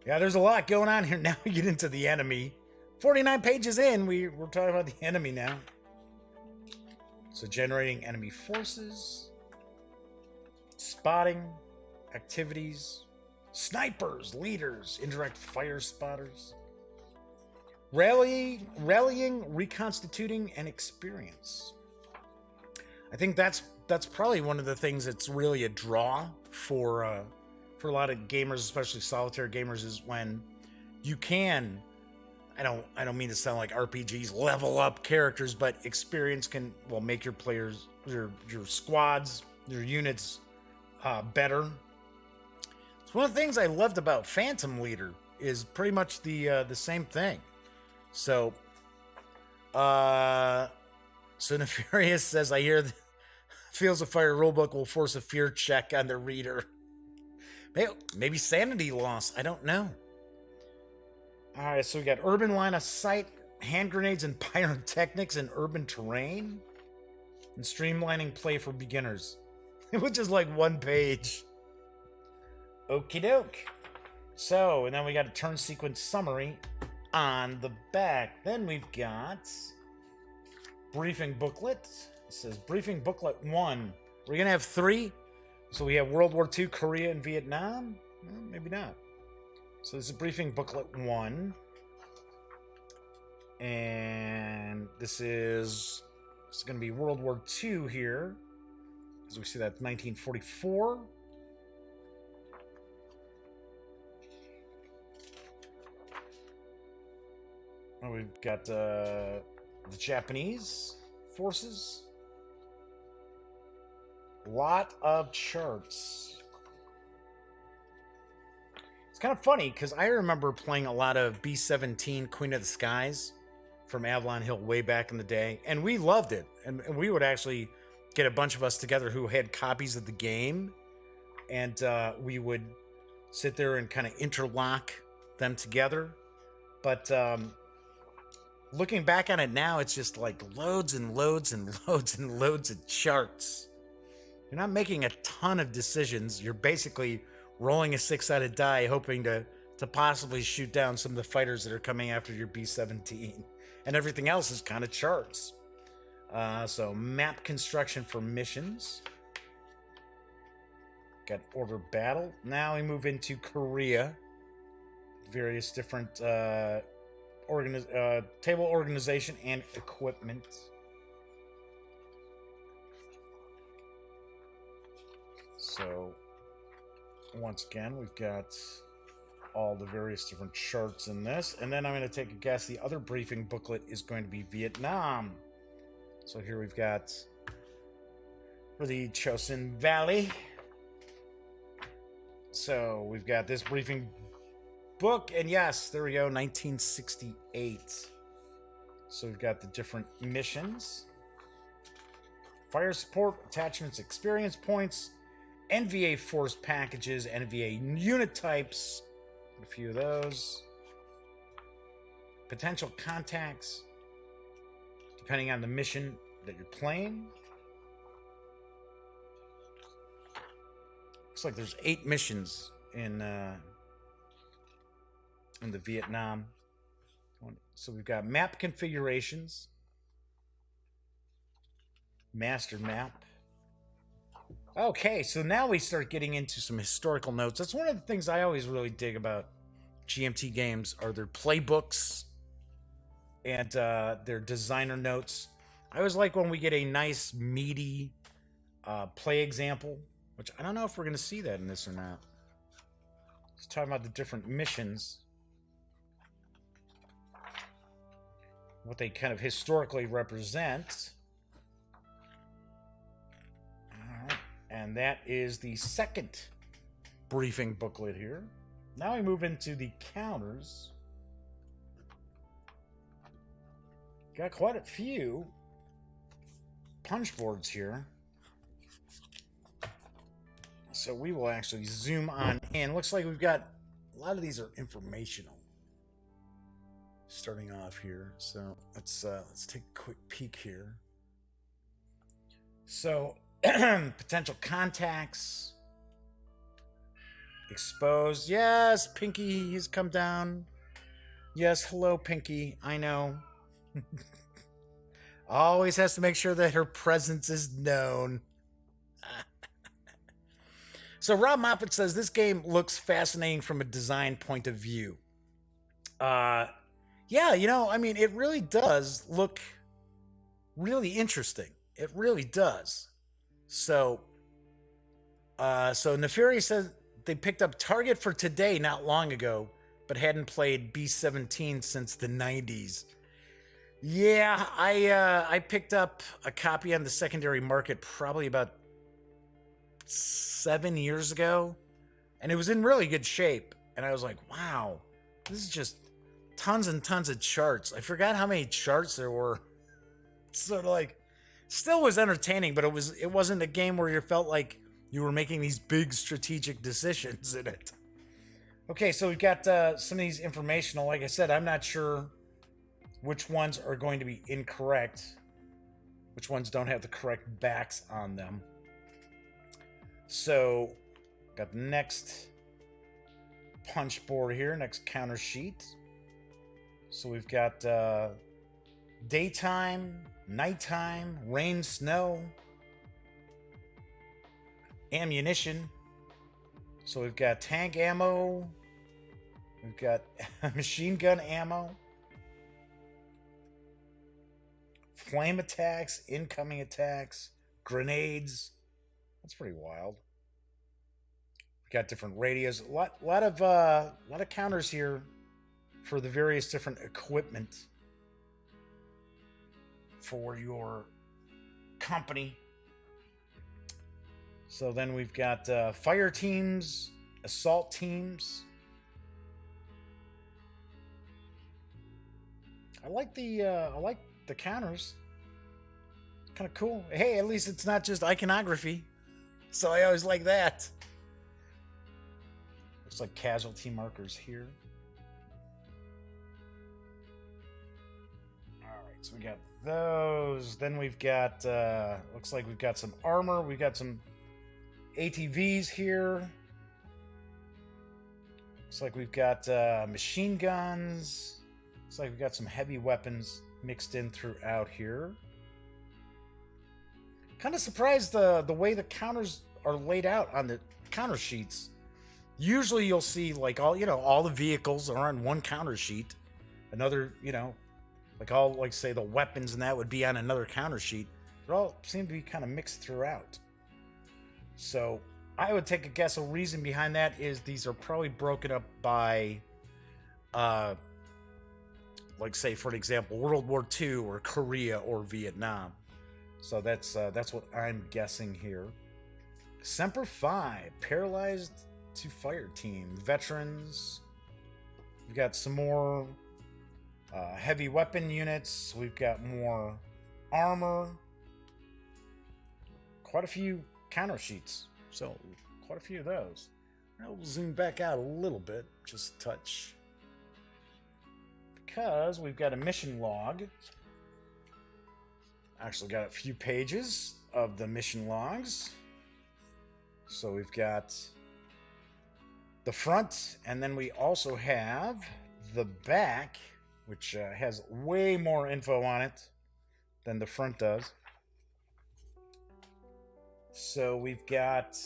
Yeah, there's a lot going on here. Now we get into the enemy. 49 pages in, we're talking about the enemy now. So generating enemy forces. Spotting. Activities. Snipers, leaders, indirect fire spotters. Rallying, reconstituting, and experience. I think that's probably one of the things that's really a draw for a lot of gamers, especially solitaire gamers, is when you can. I don't mean to sound like RPGs level up characters, but experience can make your players, your squads, your units better. It's one of the things I loved about Phantom Leader is pretty much the same thing. So Nefarious says, I hear the Fields of Fire rulebook will force a fear check on the reader. Maybe sanity loss. I don't know. All right, so we got urban line of sight, hand grenades and pyrotechnics in urban terrain, and streamlining play for beginners, which is like one page. Okie doke. So, and then we got a turn sequence summary on the back. Then we've got briefing booklet. It says briefing booklet 1. We're going to have 3. So we have World War II, Korea, and Vietnam? Well, maybe not. So this is briefing booklet 1. And this is going to be World War II here. As we see, that's 1944. Oh, we've got the Japanese forces. Lot of charts. It's kind of funny because I remember playing a lot of B-17 Queen of the Skies from Avalon Hill way back in the day, and we loved it. And we would actually get a bunch of us together who had copies of the game, and we would sit there and kind of interlock them together. But looking back on it now, it's just like loads and loads and loads and loads of charts. You're not making a ton of decisions. You're basically rolling a 6-sided die, hoping to possibly shoot down some of the fighters that are coming after your B-17. And everything else is kind of charts. So map construction for missions. Got order battle. Now we move into Korea. Various different table organization and equipment. So, once again, we've got all the various different charts in this. And then I'm going to take a guess. The other briefing booklet is going to be Vietnam. So here we've got for the Chosin Valley. So we've got this briefing book. And yes, there we go, 1968. So we've got the different missions. Fire support, attachments, experience points, NVA force packages, NVA unit types, a few of those. Potential contacts, depending on the mission that you're playing. Looks like there's 8 missions in the Vietnam. So we've got map configurations, master map. Okay, so now we start getting into some historical notes. That's one of the things I always really dig about GMT games are their playbooks and their designer notes. I always like when we get a nice, meaty play example, which I don't know if we're going to see that in this or not. Let's talk about the different missions, what they kind of historically represent. And that is the second briefing booklet here. Now we move into the counters. Got quite a few punch boards here. So we will actually zoom on in. Looks like we've got a lot of these are informational. Starting off here. So let's take a quick peek here. So potential contacts. Exposed. Yes, Pinky has come down. Yes, hello, Pinky. I know. Always has to make sure that her presence is known. So Rob Moffat says this game looks fascinating from a design point of view. Yeah, you know, I mean, it really does look really interesting. It really does. So Neferi says they picked up Target for Today not long ago, but hadn't played B-17 since the 90s. Yeah, I picked up a copy on the secondary market probably about 7 years ago, and it was in really good shape. And I was like, wow, this is just tons and tons of charts. I forgot how many charts there were. Sort of like, still was entertaining, but it wasn't a game where you felt like you were making these big strategic decisions in it. Okay, so we've got some of these informational. Like I said, I'm not sure which ones are going to be incorrect, which ones don't have the correct backs on them. So, got the next punch board here, next counter sheet. So we've got daytime, nighttime, rain, snow, ammunition. So we've got tank ammo, we've got machine gun ammo, flame attacks, incoming attacks, grenades. That's pretty wild. We got different radios. A lot of counters here for the various different equipment for your company. So then we've got fire teams, assault teams. I like the counters. Kind of cool. Hey, at least it's not just iconography. So I always like that. Looks like casualty markers here. Alright, so we got those. Then we've got, looks like we've got some armor. We've got some ATVs here. Looks like we've got machine guns. Looks like we've got some heavy weapons mixed in throughout here. Kind of surprised the way the counters are laid out on the counter sheets. Usually you'll see like all the vehicles are on one counter sheet. Another, like say the weapons and that would be on another counter sheet. They all seem to be kind of mixed throughout. So I would take a guess. A reason behind that is these are probably broken up by, like say for an example, World War II or Korea or Vietnam. So that's what I'm guessing here. Semper Fi, paralyzed to fire team, veterans. We've got some more heavy weapon units. We've got more armor. Quite a few counter sheets. So quite a few of those. I'll zoom back out a little bit, just a touch. Because we've got a mission log. Actually got a few pages of the mission logs. So we've got the front, and then we also have the back, which has way more info on it than the front does. So we've got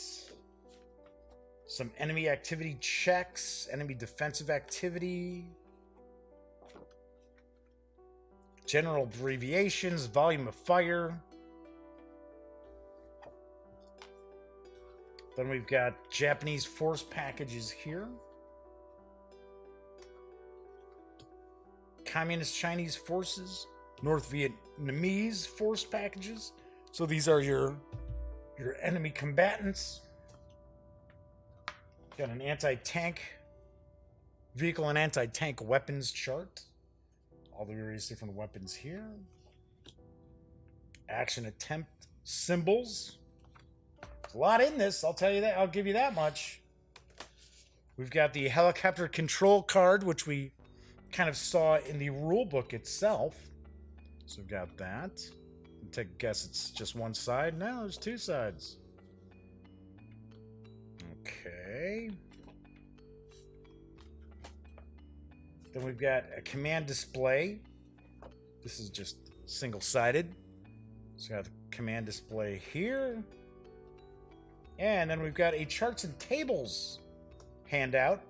some enemy activity checks, enemy defensive activity, general abbreviations, volume of fire. Then we've got Japanese force packages here. Communist Chinese forces, North Vietnamese force packages. So these are your enemy combatants. Got an anti-tank vehicle and anti-tank weapons chart. All the various different weapons here. Action attempt symbols. There's a lot in this, I'll tell you that. I'll give you that much. We've got the helicopter control card, which we kind of saw in the rule book itself. So we've got that. Take a guess it's just one side. No, there's two sides. Okay. Then we've got a command display. This is just single-sided. So we got the command display here. And then we've got a charts and tables handout.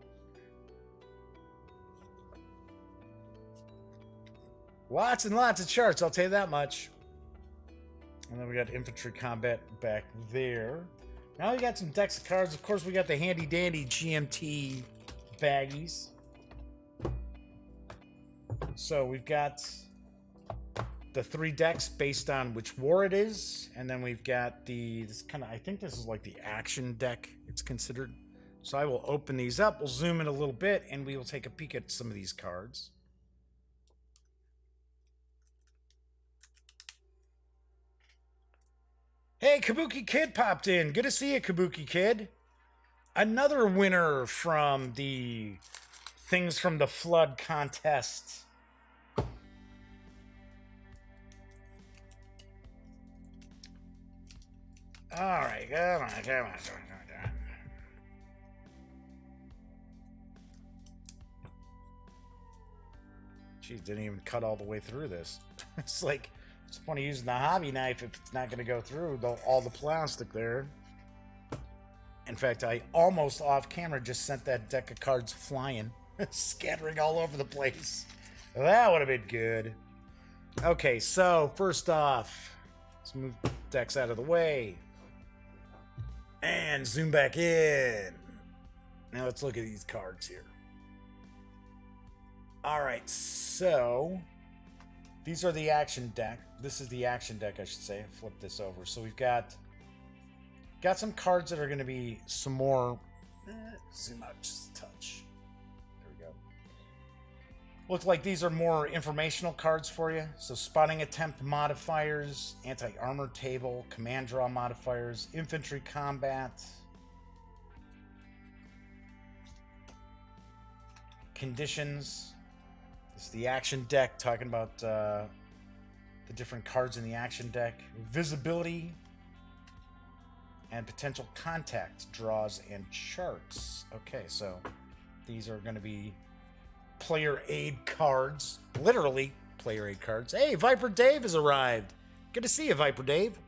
Lots and lots of charts, I'll tell you that much. And then we got infantry combat back there. Now we got some decks of cards. Of course, we got the handy-dandy GMT baggies. So we've got the 3 decks based on which war it is, and then we've got I think this is like the action deck, it's considered. So I will open these up, we'll zoom in a little bit, and we will take a peek at some of these cards. Hey, Kabuki Kid popped in. Good to see you, Kabuki Kid. Another winner from the Things from the Flood contest. All right, come on. Jeez, didn't even cut all the way through this. It's like, it's the point of using the hobby knife if it's not going to go through all the plastic there. In fact, I almost off camera just sent that deck of cards flying, scattering all over the place. That would have been good. Okay, so first off, let's move decks out of the way. And zoom back in. Now let's look at these cards here. Alright, so these are the action deck. This is the action deck, I should say. Flip this over. So we've got some cards that are going to be some more... zoom out just a touch. There we go. Look like these are more informational cards for you. So spotting attempt modifiers, anti-armor table, command draw modifiers, infantry combat, conditions. This is the action deck, talking about the different cards in the action deck. Visibility and potential contact draws and charts. Okay, so these are going to be player aid cards. Literally player aid cards. Hey, Viper Dave has arrived. Good to see you, Viper Dave.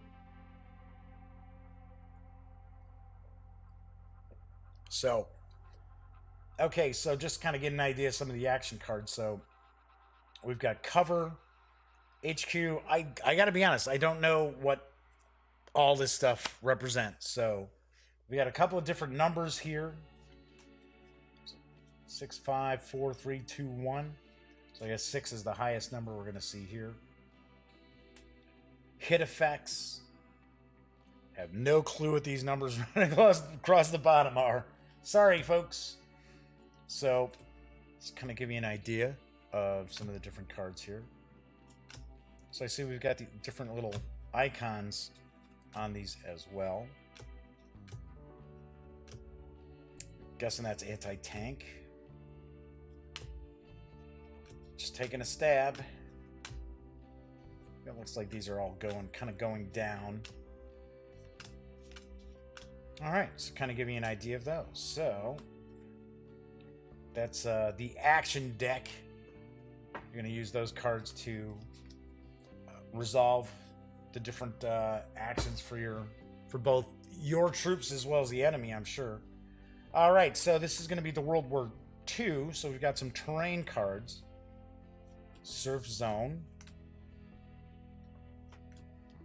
So, okay, so just kind of get an idea of some of the action cards. So we've got cover, HQ. I got to be honest, I don't know what all this stuff represents. So we got a couple of different numbers here. 6, 5, 4, 3, 2, 1. So I guess 6 is the highest number we're going to see here. Hit effects. Have no clue what these numbers running across the bottom are. Sorry, folks. So let's kind of give you an idea of some of the different cards here. So I see we've got the different little icons on these as well. Guessing that's anti-tank. Just taking a stab. It looks like these are all kind of going down. All right, so kind of give you an idea of those. So that's the action deck. You're going to use those cards to resolve the different actions for both your troops as well as the enemy, I'm sure. All right, so this is going to be the World War II. So we've got some terrain cards. Surf Zone,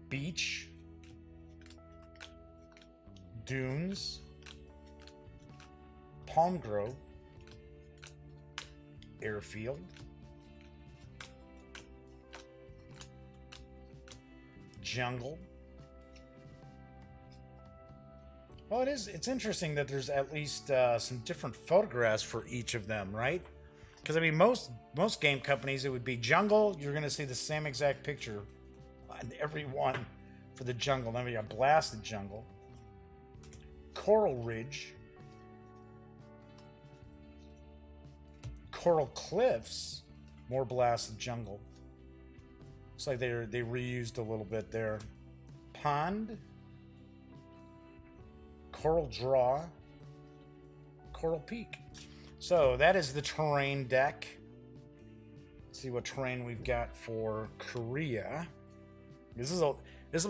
Beach, Dunes, Palm Grove, Airfield, Jungle. Well, it's interesting that there's at least some different photographs for each of them, right? Because, I mean, most game companies, it would be jungle. You're going to see the same exact picture on every one for the jungle. Then we got blasted jungle. Coral Ridge. Coral Cliffs. More blasted jungle. Looks like they reused a little bit there. Pond. Coral Draw. Coral Peak. So that is the terrain deck. Let's see what terrain we've got for Korea. This will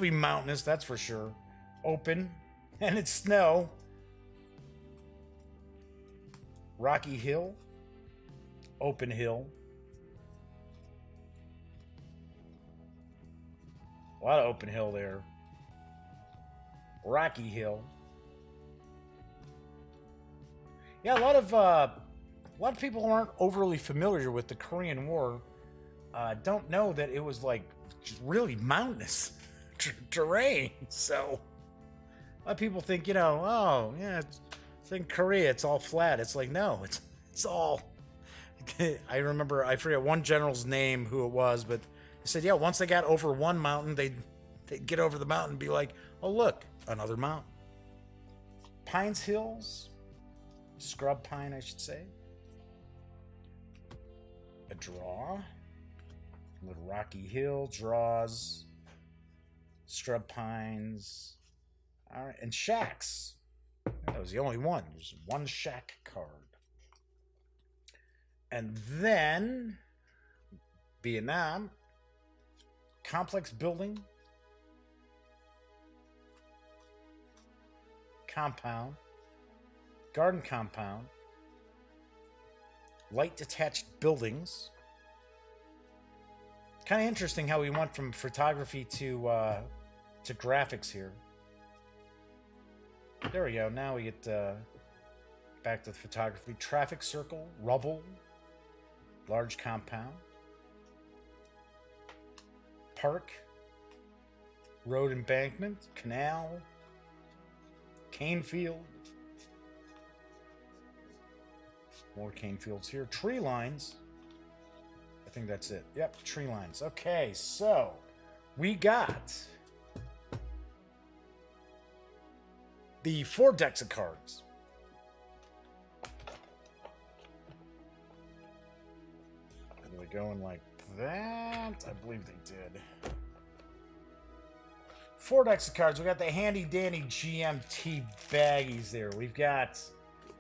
be mountainous, that's for sure. Open, and it's snow. Rocky Hill, open hill. A lot of open hill there. Rocky Hill. Yeah, a lot of people who aren't overly familiar with the Korean War don't know that it was like just really mountainous terrain. So a lot of people think, oh yeah, it's in Korea, it's all flat. It's like, no, it's all. I remember, I forget one general's name who it was, but he said, yeah, once they got over one mountain, they'd get over the mountain and be like, oh look, another mountain. Pines Hills. Scrub pine, I should say. A draw. Little Rocky Hill draws. Scrub pines. All right, and shacks. That was the only one. There's one shack card. And then Vietnam. Complex building. Compound. Garden compound, light detached buildings, Kind of interesting how we went from photography to graphics here. There we go. Now we get back to the photography. Traffic circle, rubble, large compound, park, road embankment, canal, cane field. More cane fields here. Tree lines. I think that's it. Yep, tree lines. Okay, so we got the 4 decks of cards. Are they going like that? I believe they did. 4 decks of cards. We got the handy dandy GMT baggies there. We've got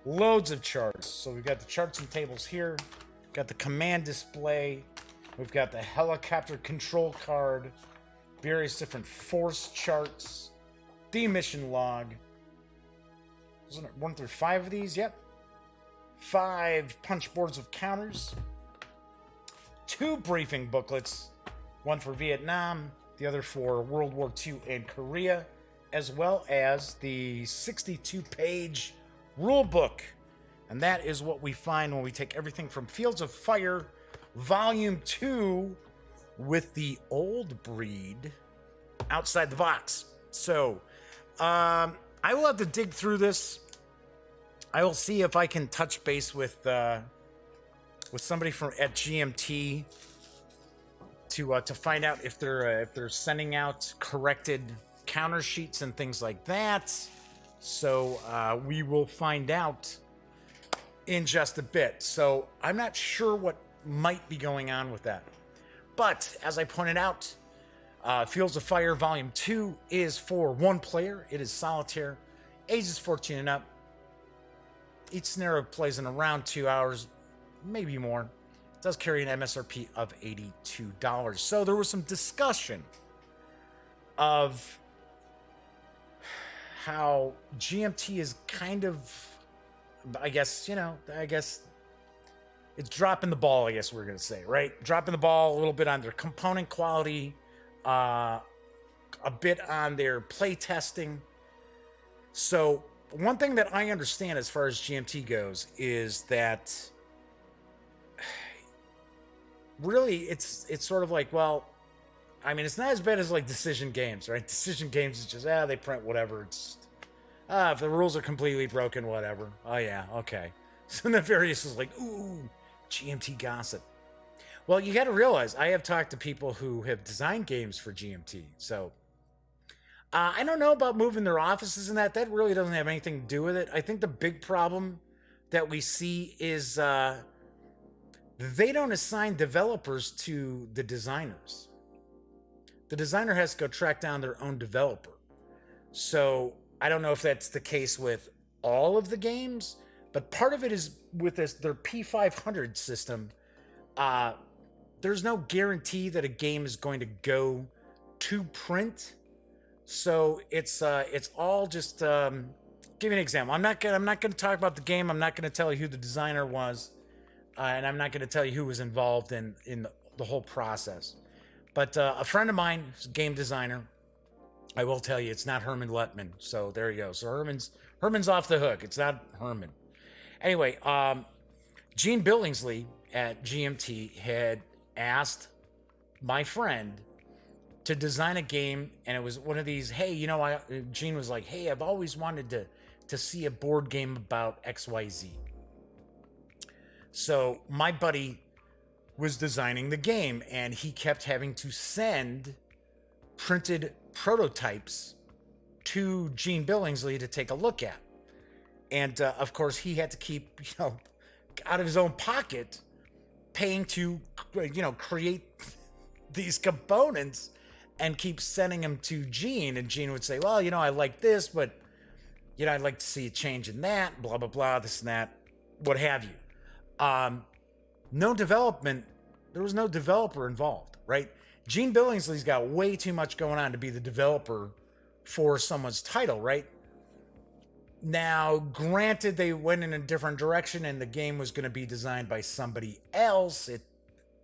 loads of charts. So we've got the charts and tables here. We've got the command display. We've got the helicopter control card. Various different force charts. The mission log. Wasn't it 1 through 5 of these? Yep. 5 punch boards of counters. 2 briefing booklets. 1 for Vietnam. The other for World War II and Korea. As well as the 62-page rule book. And that is what we find when we take everything from Fields of Fire Volume 2 with the old breed outside the box. So, I will have to dig through this. I will see if I can touch base with somebody from at GMT to find out if they're sending out corrected counter sheets and things like that. So we will find out in just a bit. So I'm not sure what might be going on with that. But as I pointed out, Fields of Fire Volume 2 is for 1 player. It is solitaire. Ages 14 and up. Each scenario plays in around 2 hours, maybe more. It does carry an MSRP of $82. So there was some discussion of how GMT is kind of, I guess it's dropping the ball, I guess we're going to say, right? Dropping the ball a little bit on their component quality, a bit on their play testing. So one thing that I understand as far as GMT goes is that really it's sort of like, well, I mean, it's not as bad as like Decision Games, right? Decision Games is just, they print whatever. It's, if the rules are completely broken, whatever. Oh, yeah, okay. So Nefarious is like, ooh, GMT gossip. Well, you got to realize, I have talked to people who have designed games for GMT. So I don't know about moving their offices and that. That really doesn't have anything to do with it. I think the big problem that we see is they don't assign developers to the designers. The designer has to go track down their own developer. So I don't know if that's the case with all of the games, but part of it is with their P500 system. There's no guarantee that a game is going to go to print. So it's all just give you an example. I'm not gonna talk about the game. I'm not gonna tell you who the designer was, and I'm not gonna tell you who was involved in the whole process. But a friend of mine, who's a game designer, I will tell you, it's not Herman Lettman. So there you go. So Herman's off the hook. It's not Herman. Anyway, Gene Billingsley at GMT had asked my friend to design a game, and it was one of these, hey, Gene was like, hey, I've always wanted to see a board game about XYZ. So my buddy was designing the game, and he kept having to send printed prototypes to Gene Billingsley to take a look at. And of course, he had to keep, out of his own pocket, paying to, create these components and keep sending them to Gene. And Gene would say, well, I like this, but, I'd like to see a change in that, blah, blah, blah, this and that, what have you. No development, there was no developer involved, right? Gene Billingsley's got way too much going on to be the developer for someone's title, right? Now, granted, they went in a different direction and the game was going to be designed by somebody else.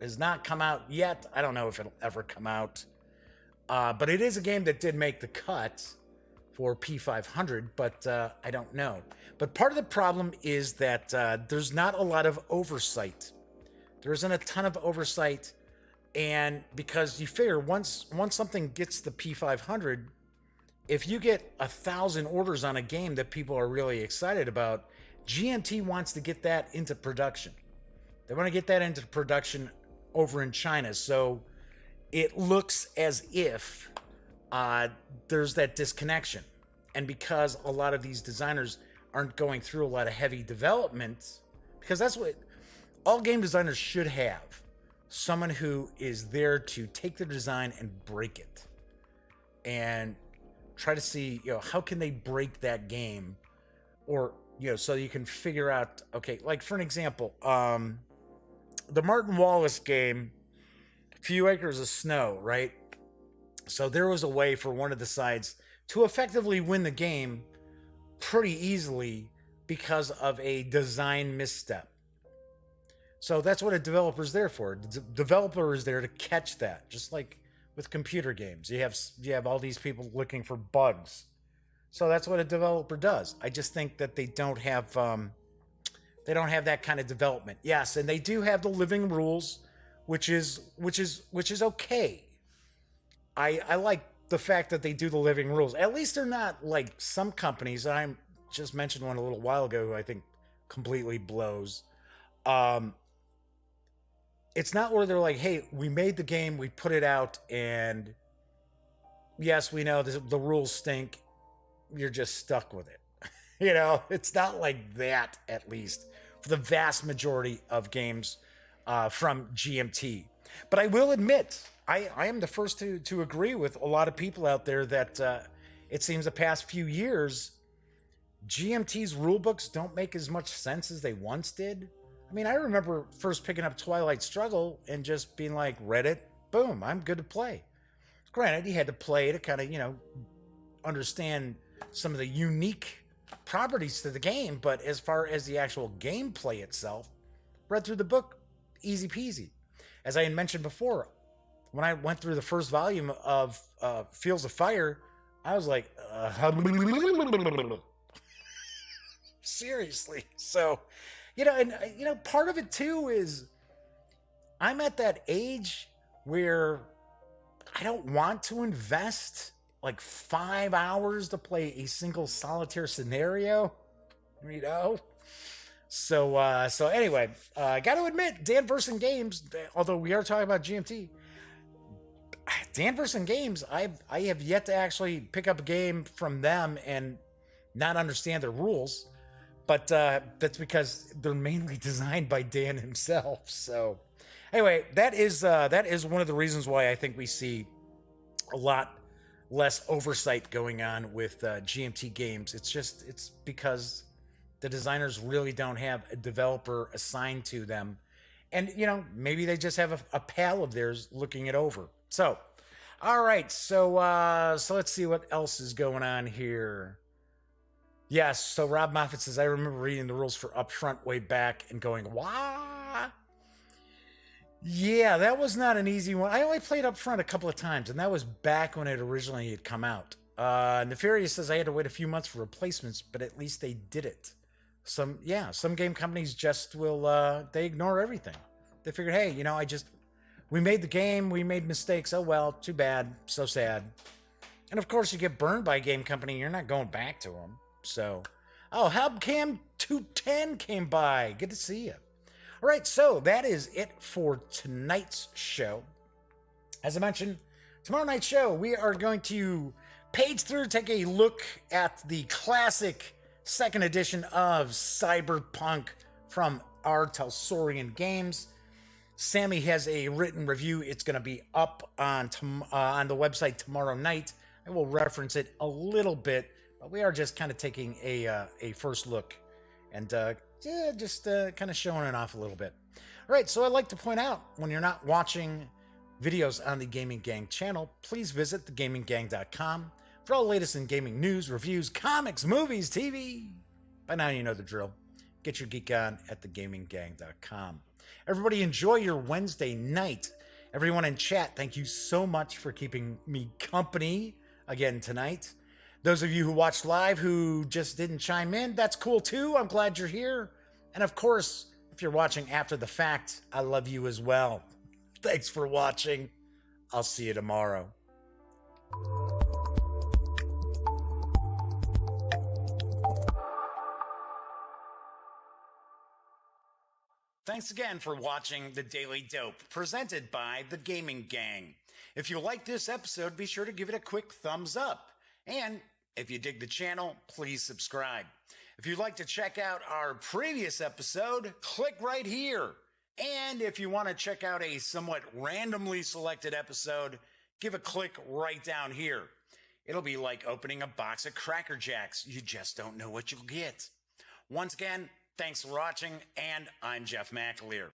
has not come out yet. I don't know if it'll ever come out. But it is a game that did make the cut for P500, but I don't know. But part of the problem is that there's not a lot of oversight. There isn't a ton of oversight, and because you figure once something gets the P500, if you get 1,000 orders on a game that people are really excited about, GMT wants to get that into production. They want to get that into production over in China, so it looks as if there's that disconnection. And because a lot of these designers aren't going through a lot of heavy development, because that's what all game designers should have. Someone who is there to take their design and break it. And try to see, how can they break that game? Or, so you can figure out, okay, like for an example, the Martin Wallace game, Few Acres of Snow, right? So there was a way for one of the sides to effectively win the game pretty easily because of a design misstep. So that's what a developer's there for. The developer is there to catch that, just like with computer games. You have all these people looking for bugs. So that's what a developer does. I just think that they don't have that kind of development. Yes, and they do have the living rules, which is okay. I like the fact that they do the living rules. At least they're not like some companies. I just mentioned one a little while ago who I think completely blows. It's not where they're like, hey, we made the game, we put it out, and yes, we know the rules stink. You're just stuck with it. It's not like that, at least, for the vast majority of games from GMT. But I will admit, I am the first to agree with a lot of people out there that it seems the past few years, GMT's rulebooks don't make as much sense as they once did. I mean, I remember first picking up Twilight Struggle and just being like, read it, boom, I'm good to play. Granted, you had to play to kind of, understand some of the unique properties to the game, but as far as the actual gameplay itself, read through the book, easy peasy. As I had mentioned before, when I went through the first volume of Fields of Fire, I was like, seriously. So, part of it too is I'm at that age where I don't want to invest like 5 hours to play a single solitaire scenario, So anyway, I got to admit, Danverson Games, although we are talking about GMT, Danverson Games, I have yet to actually pick up a game from them and not understand their rules. But that's because they're mainly designed by Dan himself. So anyway, that is one of the reasons why I think we see a lot less oversight going on with GMT Games. It's because the designers really don't have a developer assigned to them. And, maybe they just have a pal of theirs looking it over. So, all right. So let's see what else is going on here. Yes, so Rob Moffat says, I remember reading the rules for Upfront way back and going, wah. Yeah, that was not an easy one. I only played Upfront a couple of times, and that was back when it originally had come out. Nefarious says, I had to wait a few months for replacements, but at least they did it. Some game companies just will, they ignore everything. They figured, hey, we made the game, we made mistakes. Oh, well, too bad, so sad. And of course, you get burned by a game company, you're not going back to them. So, Hubcam 210 came by. Good to see you. All right, so that is it for tonight's show. As I mentioned, tomorrow night's show, we are going to page through, take a look at the classic second edition of Cyberpunk from our Telsorian Games. Sammy has a written review. It's going to be up on the website tomorrow night. I will reference it a little bit. But we are just kind of taking a first look and just kind of showing it off a little bit. All right, so I'd like to point out, when you're not watching videos on the Gaming Gang channel, please visit thegaminggang.com for all the latest in gaming news, reviews, comics, movies, TV. By now you know the drill. Get your geek on at thegaminggang.com. Everybody enjoy your Wednesday night. Everyone in chat, thank you so much for keeping me company again tonight. Those of you who watched live who just didn't chime in, that's cool too. I'm glad you're here. And of course, if you're watching after the fact, I love you as well. Thanks for watching. I'll see you tomorrow. Thanks again for watching The Daily Dope, presented by The Gaming Gang. If you like this episode, be sure to give it a quick thumbs up. And if you dig the channel, please subscribe. If you'd like to check out our previous episode, click right here. And if you want to check out a somewhat randomly selected episode, give a click right down here. It'll be like opening a box of Cracker Jacks. You just don't know what you'll get. Once again, thanks for watching, and I'm Jeff McAleer.